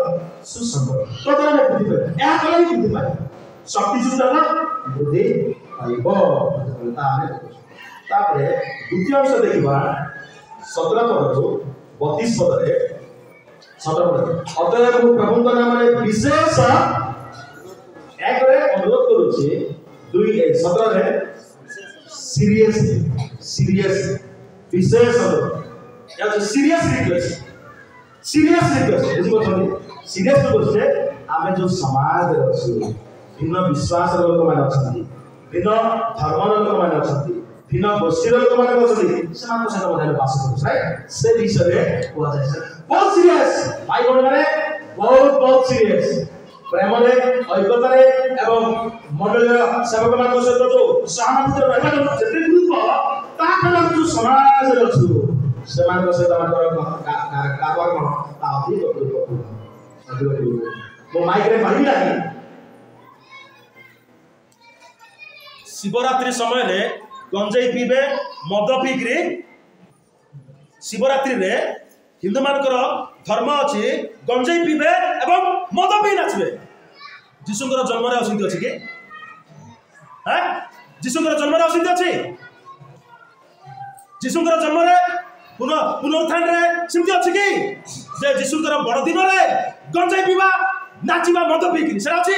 ସୁସମ୍ପର୍କ ତଦ୍ୱାରା ଆମେ ବୃଦ୍ଧି ପାଇବା ଏହା କଲେ ହିଁ ବୃଦ୍ଧି ପାଇବା ଶକ୍ତିଯୁକ୍ତ ବୃଦ୍ଧି ପାଇବ ତାପରେ ଦ୍ୱିତୀୟ ଅଂଶ ଦେଖିବା 17 ପଦରୁ 32 ପଦରେ 17 ପଦରେ ଅତଏବ ମୁଁ ପ୍ରଭୁଙ୍କ ନାମରେ ବିଶେଷ ଏକରେ ଅନୁରୋଧ କରୁଛି 17 ରେ ସିରିୟସ୍ ବିଶେଷ ଅନୁରୋଧ ଏହା ସିରିୟସ୍ ରିକ୍ୱେଷ୍ଟ ବୁଝିପାରୁଛନ୍ତି ସିରିୟସ୍ ରିକ୍ୱେଷ୍ଟ ଆମେ ଯୋଉ ସମାଜରେ ଅଛୁ ଭିନ୍ନ ବିଶ୍ୱାସର ଲୋକମାନେ ଅଛନ୍ତି ଭିନ୍ନ ଧର୍ମର ଲୋକମାନେ ଅଛନ୍ତି ଭିନ୍ନ ଗୋଷ୍ଠୀର ଲୋକମାନେ ଅଛନ୍ତି ସେମାନଙ୍କ ସହିତ ମଧ୍ୟ ବାସ କରୁଛୁ ରାଇଟ୍ ସେ ବିଷୟରେ କୁହାଯାଏ ବହୁତ ସିରିୟସ୍ ଭାଇ ଭଉଣୀମାନେ ବହୁତ ସିରିୟସ୍ ପ୍ରେମରେ ଐକ୍ୟତାରେ ଏବଂ ମଣ୍ଡଳୀର ସେବକମାନଙ୍କ ସହିତ ଯୋଉ ସହାନୁଭୂତିରେ ରହିବା ଯେତେ ଗୁରୁତ୍ୱ ତାଠାରୁ ଆମେ ଯୋଉ ସମାଜରେ ଅଛୁ ସେମାନଙ୍କ ସହିତ ଆମର କାରବାର କ'ଣ ତା ଅଧିକ ଗୁରୁତ୍ୱପୂର୍ଣ୍ଣ ମୋ ମାଇକରେ କହିବି ନାହିଁ शिवरात्रि समय रे गंजेई पीबे मद पीकरी शिवरात्रि रे हिंदू मानकर धर्म अच्छी गंजेई पीबे एवं मद पी नाचबे जीशुंकर जन्म रे असिंति अछि कि हैं जीशुंकर जन्म रे असिंति अछि जीशुंकर जन्म रे पुनरुत्थान रे सिंति अछि कि जे जीशुंकर बड़ दिन रे गंजेई पीबा नाचिबा मद पीकरी से अछि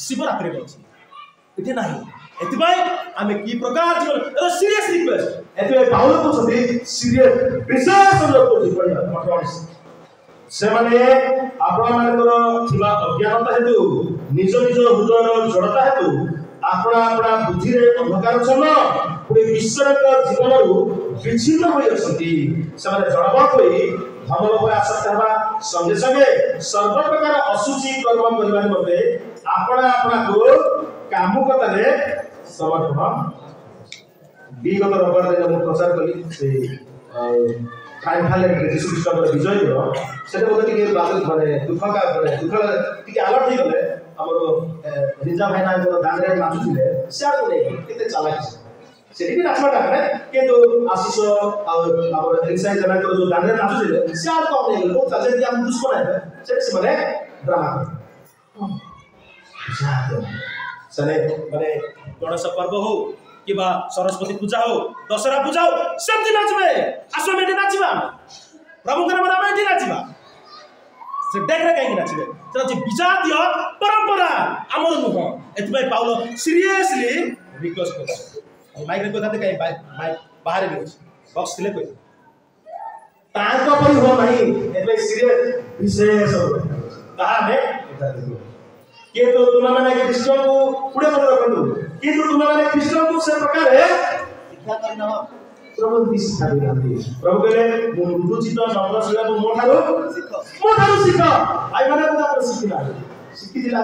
शिवरात्रि रे अछि इथे नाही एतिबाई आमे की प्रकार जीवन सीरियस रिक्वेस्ट एतिबाई पाउल कहते सीरियस विशेष लोक जीवन मठवास से माने आपण मानकर थिबा अज्ञानता हेतु निज हृदयर जड़ता हेतु आपणा बुद्धि रे अंधकार छन पुरी ईश्वरक जीवन रु विच्छिन्न होई असंती से माने जड़बत होई धर्म पर आसक्त हेबा संगे संगे सर्व प्रकार असुचि कर्म करबा मते आपणा को कामुकतारे समर्थन विगत रविवार दिन मैं प्रचार कली से ट्राइम्फाल जीशु ख्रीष्ट विजय से बोलते माने दुख टी अलर्ट हो गले आम रिजा भाईना दान में नाचुले सियाड़ नहीं चालाक से नाचवाटा है किंतु आशीष रिक्साई जना जो दान में नाचुले सियाड़ कम नहीं गले बहुत जल्दी हम दुश्मन है से माने ड्रामा सने माने गणेश पर्व हो कि सरस्वती पूजा हो दशहरा पूजा हो सेमती नाचबे आसो बेटी नाचबा प्रभु के नाम में एठी नाचबा से देखरे कहीं नाचबे तो जे विजातीय परंपरा हमर नुह एतबे पाउलो सीरियसली रिक्वेस्ट कर माइक रे कथा कहीं माइक बाहर भी बॉक्स दिले कोई ताको पर हो नहीं एतबे सीरियस विशेष हो कहा है किंतु तुम मैंने कृष्ण को पुणे पद रखु किंतु तुम मैंने कृष्ण को से प्रकार शिक्षा करना प्रभु शिक्षा देते प्रभु कहले मृदुचित नम्रशील मोठारो सीख भाई माने को शिखिला शिखि दिला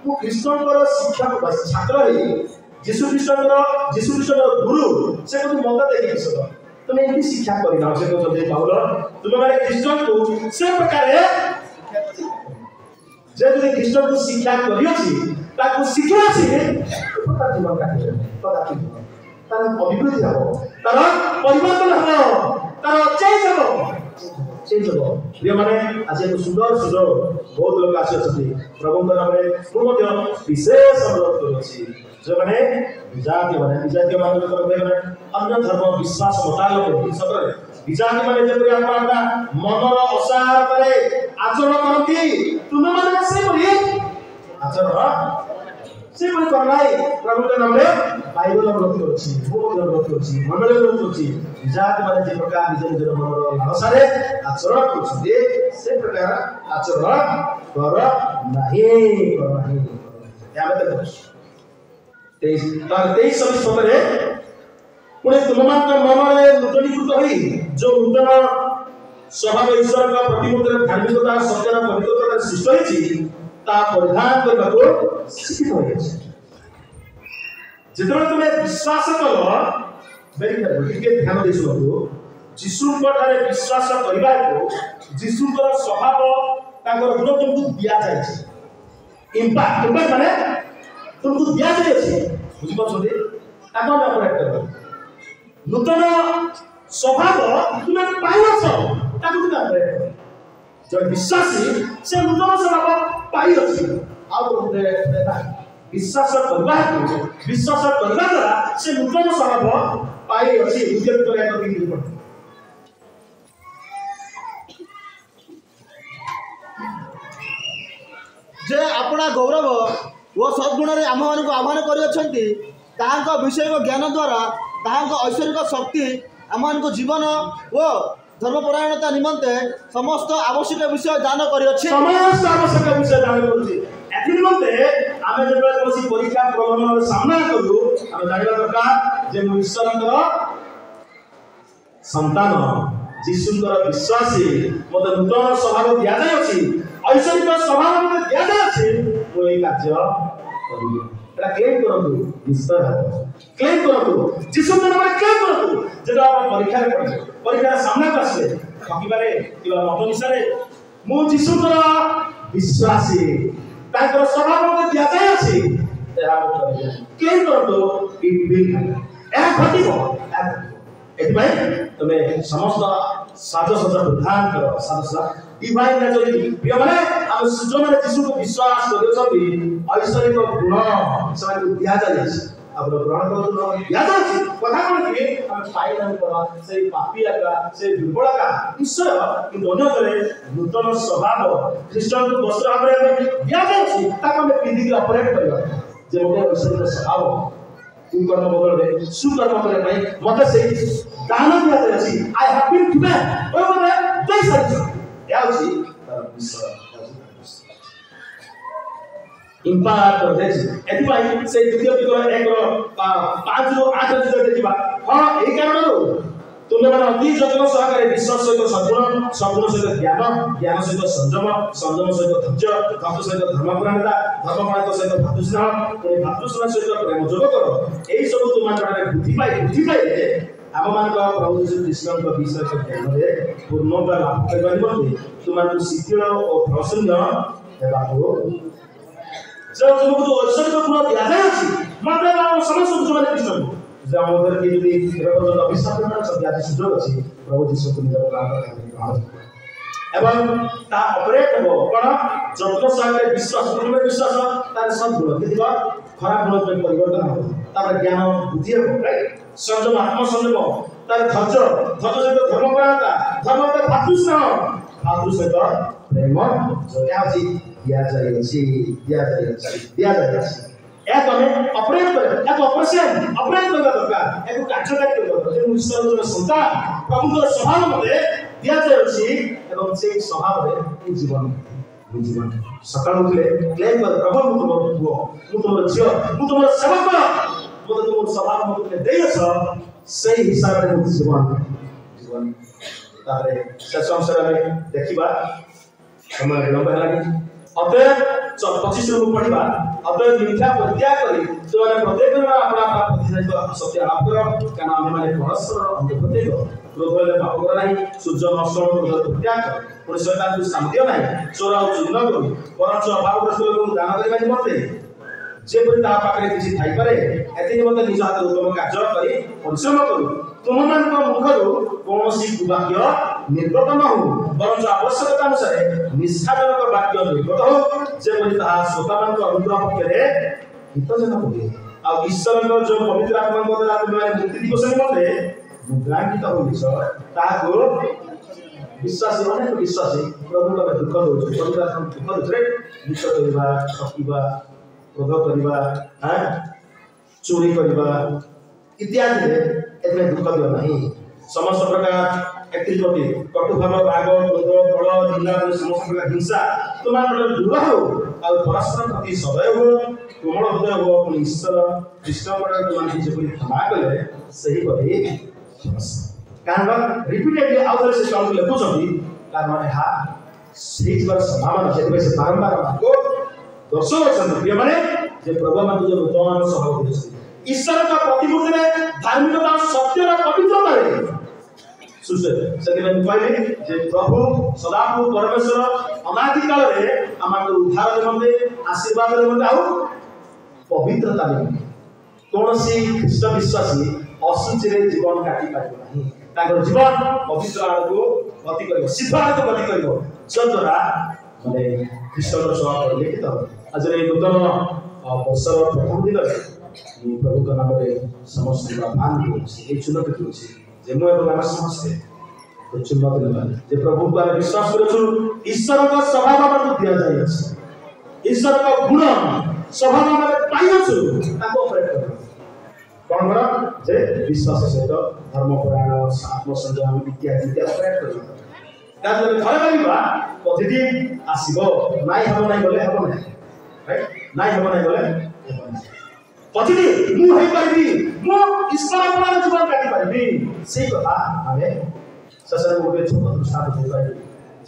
ମୁଁ ଖ୍ରୀଷ୍ଟଙ୍କର ଶିକ୍ଷା ଛାତ୍ର ହେଇ ଯୀଶୁ ଖ୍ରୀଷ୍ଟଙ୍କର ଗୁରୁ ସେ କିନ୍ତୁ ମତ ଦେଇକି ସତ ତୁମେ ଏମିତି ଶିକ୍ଷା କରିନା ସେ କହୁଛନ୍ତି ପାଉଲ ତୁମେ ମାନେ ଖ୍ରୀଷ୍ଟଙ୍କୁ ସେ ପ୍ରକାରେ ଯେ ଯଦି ଖ୍ରୀଷ୍ଟଙ୍କୁ ଶିକ୍ଷା କରିଅଛି ତାକୁ ଶିଖିଅଛି ତାର ଜୀବନ କାଟିବ ତାର ଅଭିବୃଦ୍ଧି ହବ ତାର ପରିବର୍ତ୍ତନ ହବ ତାର ଚେଞ୍ଜ ହବ ପ୍ରିୟମାନେ ଆଜି ଏକ ସୁନ୍ଦର ସୁଯୋଗ ବହୁତ ଲୋକ ଆସିଅଛନ୍ତି ପ୍ରଭୁଙ୍କ ନାମରେ ମୁଁ ମଧ୍ୟ ବିଶେଷ ଅନୁରୋଧ କରୁଅଛି ଯେଉଁମାନେ ବିଜାତୀୟ ମାନଙ୍କର ଅନ୍ୟ ଧର୍ମ ବିଶ୍ୱାସ ମତାବଲମ୍ବୀ ସତରେ ବିଜାତି ମାନେ ଯେପରି ଆପଣ ମନର ଅସାରରେ ଆଚରଣ କରନ୍ତି ତୁମେମାନେ ସେପରି ଆଚରଣ ସେପରି କର ନାହିଁ ପ୍ରଭୁଙ୍କ ନାମରେ ବାଇବଲ ଅନୁରୋଧ କରୁଛି ମୁଁ ମଧ୍ୟ ଅନୁରୋଧ କରୁଛି ମଣ୍ଡଳୀ ଅନୁରୋଧ କରୁଛି ବିଜାତି ମାନେ ଯେ ପ୍ରକାର ନିଜ ନିଜର ମନର ଲାଳସାରେ ଆଚରଣ କରୁଛନ୍ତି ସେ ପ୍ରକାର ଆଚରଣ କର ନାହିଁ ଆମେ ଦେଖୁଛୁ 23:27 पुणे तुमମାନଙ୍କ ମନରେ ନୂତନୀକୃତ ହୋଇ ଯୋଉ ନୂତନ ସ୍ୱଭାବ ଈଶ୍ୱରଙ୍କ ପ୍ରତିମୂର୍ତ୍ତିର ଧାର୍ମିକତା ସତ୍ୟର ପବିତ୍ରତା ସୃଷ୍ଟି ହୋଇଛି ତା ପରିଧାନ କରିବାକୁ ଶିକ୍ଷିତ ହୋଇଛି ଯେତେବେଳେ ତୁମେ ବିଶ୍ୱାସ କଲ ଟିକେ ଧ୍ୟାନ ଦେଇ ଶୁଣନ୍ତୁ ଯୀଶୁଙ୍କ ଠାରେ ବିଶ୍ୱାସ କରିବାକୁ ଯୀଶୁଙ୍କର ସ୍ୱଭାବ ତାଙ୍କର ଗୁଣ ତୁମକୁ ଦିଆଯାଇଛି ଇମ୍ପାକ୍ଟ ମାନେ तुमको दिया जाए बुझिपारे ताको ऑपरेट कर नूतन स्वभाव तुम्हें पाइछ ताको तुम ऑपरेट कर जो विश्वासी से नूतन स्वभाव पाइ अछि आ विश्वास करबा द्वारा से नूतन स्वभाव पाइ अछि उद्यत करे तो दिन पड़ जे अपना गौरव वो सद्गुण आम मान आह्वान कर विषय ज्ञान द्वारा ऐश्वर्यिक शक्ति आम जीवन ओ धर्मपरायणता निमंते समस्त आवश्यक विषय दान कर परीक्षा प्रलोभन सामना करू आम जानवा दरकार जे ईश्वर संतान जीशुंकर विश्वासी मत नूतन स्वभाव दि जाए ऐश्वर्यिक स्वभाव मत दि जाए मुझे कार्य क्लेम करूँ निश्चय क्लेम करूँ जीशु नाम क्लेम करूँ जो परीक्षा सामना को आसे ठकबारे कि मत निशारे मु जीशुंकर विश्वासी स्वभाव मत दि जाए क्लेम करूँ तुम्हें समस्त साजसज्जा प्रदान कर साजसज्जा डिवाइन नेचर प्रिय माने हम जो माने यीशु को विश्वास करछथि ऐश्वर्यिक गुण से दिया जाय अब ग्रहण कर दिया जाय कथा कोन कि हम पाइ नहीं पर से पापी का से दुर्बल का ईश्वर कि दोनों करे नूतन स्वभाव ख्रीष्टन को वस्त्र हमरे दिया जाय ताको हम पिंदी के ऑपरेट करबा जे मोटे ऐश्वर्यिक स्वभाव कुकर्म बदल में सुकर्म करे भाई मते से दान दिया जाय आई हैव बीन गिवन ओ माने जय सच्चा याउसी तर विश्वास इम्पाक्ट देश एति भाई से द्वितीय विग्रह 1:5 ରୁ 8 ରେ देखिबा हां एही कारण तुमे माने अति जतन सहकारे विश्वास सहित सद्गुण सहित ज्ञान सहित संयम सहित धैर्य सहित धर्मपरायणता सहित भातृस्नेह भातृस्नेह सहित प्रेम जोग कर एही सब तुम बुद्धि पाई आम मान प्रभु यीशु कृष्ण विषय ज्ञान पूर्णता लाभ करने निमंते तुमको शीघ्र और प्रसन्न हेबाको जो तुमको जो ऐश्वर्य गुण दिया जाए मात्र समस्त जो माने कृष्ण जे हमर के यदि रेपजन अभिशाप करना सब आदि सुजोग अछि प्रभु यीशु को निज प्राण करने एवं ता ऑपरेट हो कोन जत्न सारे विश्वास तार सब गुण किदिबा खराब गुण पे परिवर्तन हो तार ज्ञान बुद्धि हो राइट संयम आत्मसंयम तार धैर्य सहित धर्मपरायणता भातृस्नेह सहित प्रेम जो अछि दिया जाय एक हमें ऑपरेट करे एक ऑपरेशन ऑपरेट करबा दरकार एक कार्यकारी करबा दरकार जे ईश्वर संतान प्रभुଙ୍କର स्वभाव मते दिया जाय एवं से स्वभाव रे जीवन सकाळ उठले क्लेम कर प्रभु मु तुमर पुओ मु तुमर झियो मु तुमर सेवक मते तुमर स्वभाव मते देयस से हिसाब रे जीवन तारे शेष अंशरे में देखिबा समय विलंब हेलानी अतः 25 ରୁ पढ़िबा अतएव मिथ्या परित्याग करी तो प्रत्येक दिन अपना प्रतिष्ठित सत्य लाभ करो कारण आम मैंने परस्पर अंग प्रत्येक क्रोध हेले पाप कर नहीं सूर्य नष्ट क्रोध परित्याग कर पुणी शैतान को शांति नहीं चोर और चुन करू परंच अभावग्रस्त लोक दान करने निमंते जेपरि ता पाखरे किछि थाई पारे एति निमंते निज हाथ उत्तम कार्य करी परिश्रम करू तुम मान मुखरु कौनसी कुवाक्य निर्गत न हो बरंच आवश्यकता अनुसार निष्ठाजनक वाक्य निर्गत हो जेपरि ताहा श्रोतामान अनुग्रह पक्षरे हितजनक हुए आ ईश्वर जो पवित्र आत्मा द्वारा तुम्हारे मुक्ति दिवस निमंते मुद्रांकित होइछ ताको विश्वासी अनेक विश्वासी प्रभु का दुख दौर पवित्र आत्मा दुख दौर निश्चय करवा ठकिबा क्रोध करवा चोरी करवा इत्यादि एतने दुख दियो नहीं समस्त प्रकार एक्टिविटी कटुभाव राग क्रोध बल निंदा समस्त प्रकार हिंसा तुम्हारे दूर हो और परस्पर प्रति सदय हो कोमल हृदय हो अपने ईश्वर कृष्ण मंडल तुम्हारे जेपरि क्षमा कले सही परि कारण रिपीटेडली आउथर से कौन लिखुछंती कारण एहा सेही बार संभावना से बारंबार आपको दर्शन अछंती प्रिय माने जे प्रभु मान जो नूतन स्वभाव देछथि ईश्वर का प्रतिमूर्ति रे धार्मिकता सत्य और पवित्रता रे सुसे सेदिन कहले जे प्रभु सदाप्रभु परमेश्वर अनादि काल रे हमर उद्धार निमंते आशीर्वाद निमंते आउ पवित्रता निमंते कोनसी ख्रीष्ट विश्वासी असुचि रे जीवन काटी पाइबो नाही ताकर जीवन पवित्र आड़ को गति करिवो सिद्ध आड़ को गति करिवो जद्वारा माने ख्रीष्टर स्वभाव लिखित आज रे नूतन वर्षर प्रथम दिन प्रभु का नाम रे समस्त मान को ए चुनौती होछि जे मो एवं आम समस्त चुनौती लेबा जे प्रभु को विश्वास करछु ईश्वर का स्वभाव हमर दिया जाय अछि ईश्वर का गुण स्वभाव हमर पाइछु ताको ऑपरेट कर कौन करा जे विश्वास सहित धर्मपरायण आत्मसंयम इत्यादि ऑपरेट कर ताजरे घर करिबा पॉजिटिव आसीबो नाइ हबो नाइ बोले हबो नाइ राइट नाइ हबो नाइ बोले हबो नाइ पॉजिटिव मु हे पाइबी मु ईश्वर अपना जीवन काटी पाइबी सेही कथा हमें ससर गोटे छोट दृष्टांत दे पाइबी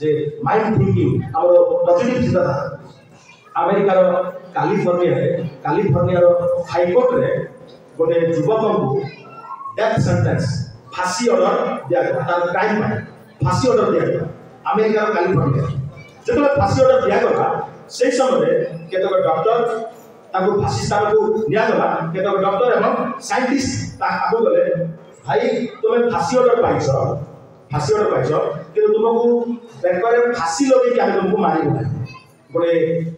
जे माइंड थिंकिंग हमर पॉजिटिव चिंताधारा अमेरिका रो कैलिफोर्निया रो हाई कोर्ट रे गोटे युवक को डेथ सेंटेंस फांसी ऑर्डर दिया गया तार क्राइम पर फांसी ऑर्डर दिया गया अमेरिका कैलिफोर्निया जब फांसी ऑर्डर दिया गया से समय केतक डॉक्टर ताको फांसी स्थान को निया गला केतक डॉक्टर एवं साइंटिस्ट ताको गले भाई तुम फांसी ऑर्डर पाइछ कि तुमको बेकरे फांसी लगे कि हम तुमको मारिबो ना गोटे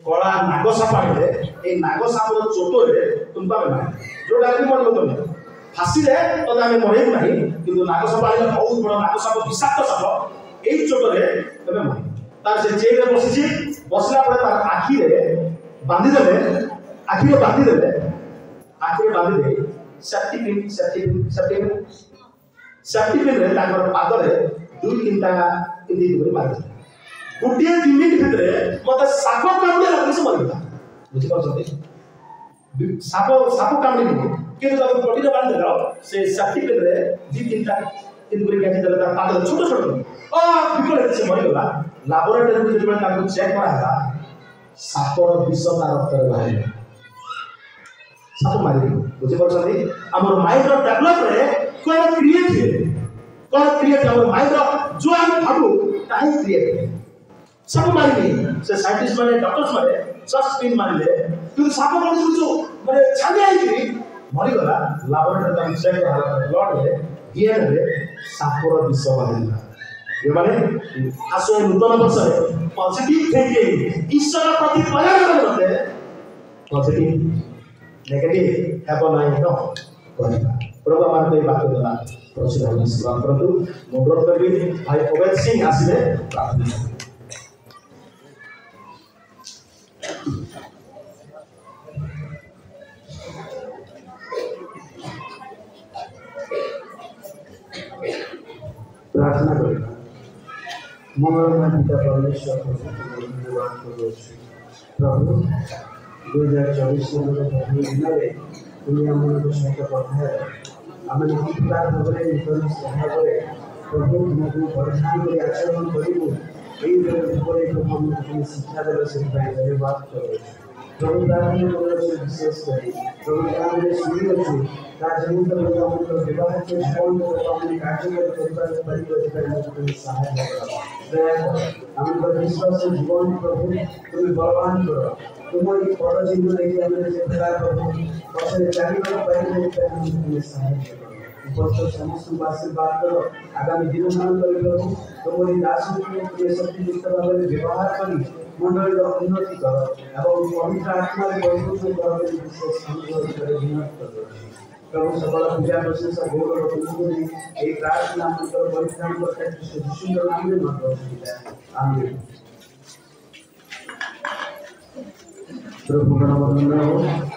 कला नागसाप आने ए नागसाप चोटरे तुमको आम मारे जोटा कि मरब तुम फांसी तो आम मरेबू ना कि नागसाप आने बहुत बड़ नागसाप विषाक्त साप यही चोटरे तुम मार तार से चेन बसी बसला तार आखिरे बांधिदेले आखिरे बांधिदे सेफ्टी पिन रे पादरे दुई तीनटा इदी मारी गोटे 2 मिनिट भितर मत साप कामुड़े से मरगला बुझी पाछते साप कामुड़े कि पटी बांध देल से सेफ्टी पिन रे 2 तीनटा इदी कैची देले तार पाद छोट विकल से मरगला लैबोरेटरी जब चेक करा सापर विष तार रक्त बाहर साप मारी बुझी पाछते हमर माइंड रो डेवलप रे कोन क्रिएट हमर माइंड रो जो हम भाबू ताही क्रिएट सब मारिले से साइंटिस्ट माने डॉक्टर्स माने जस्ट स्पिन मारिले कि साप कोन सुचो माने छाने आइकि मरि गला लैबोरेटरी तम चेक करा ब्लड रे डीएनए रे सापर विष बाहरला ये माने आसो नूतन वर्ष रे पॉजिटिव थिंकिंग ईश्वर प्रति प्रेम करते पॉजिटिव नेगेटिव हेबो नाही न करिबा प्रभु आमान को बात देला प्रसिद्ध होनी सेवा परंतु अनुरोध करबी भाई अवैध सिंह आसीले प्रार्थना प्रार्थना करेगा मंगलमय पिता परमेश्वर धन्यवाद करो प्रभु 2024 प्रभु दिନରେ তুমি ଆମମାନଙ୍କୁ ସହିତ କଥା ଆମେ ନିଶ୍ଚିତ ଭାବରେ ନୂତନ ସ୍ୱଭାବରେ ପ୍ରଭୁ ତୁମକୁ ପରିଧାନ କରି ଆଚରଣ କରିବୁ ଏହି ଉପରେ ପ୍ରଭୁ ଆମକୁ ଶିକ୍ଷା ଦେଲ ସେଥିପାଇଁ ଧନ୍ୟବାଦ କରୁଛୁ प्रभु प्रार्थना करो विशेष करी प्रभु आमने सुनी अच्छु ता जीवन प्रभु हमको विवाह के जीवन प्रभु हमने कार्य कर परिवर्तन करने में सहायता करो दया करो हमको विश्वास से जीवन प्रभु तुम्हें बलवान करो तुम्हारी पद जीवन लेके हमने जो प्रकार प्रभु पसंद जाने वाला पहले तुम्हें सहायता करो उपस्थित समस्त आशीर्वाद करो आगामी दिन मान कर प्रभु तुम्हारी दास को शक्ति युक्त भाव में व्यवहार करी मंडल उन्नति करो एवं पवित्र आत्मा रे परिपूर्ण करो विशेष अनुग्रह करे विनती करो प्रभु सकल पूजा प्रशंसा गौरव तुमको दी एक प्रार्थना मंत्र परित्राण करते कृष्ण यीशु के नाम में मांगते आमीन प्रभु का नाम हो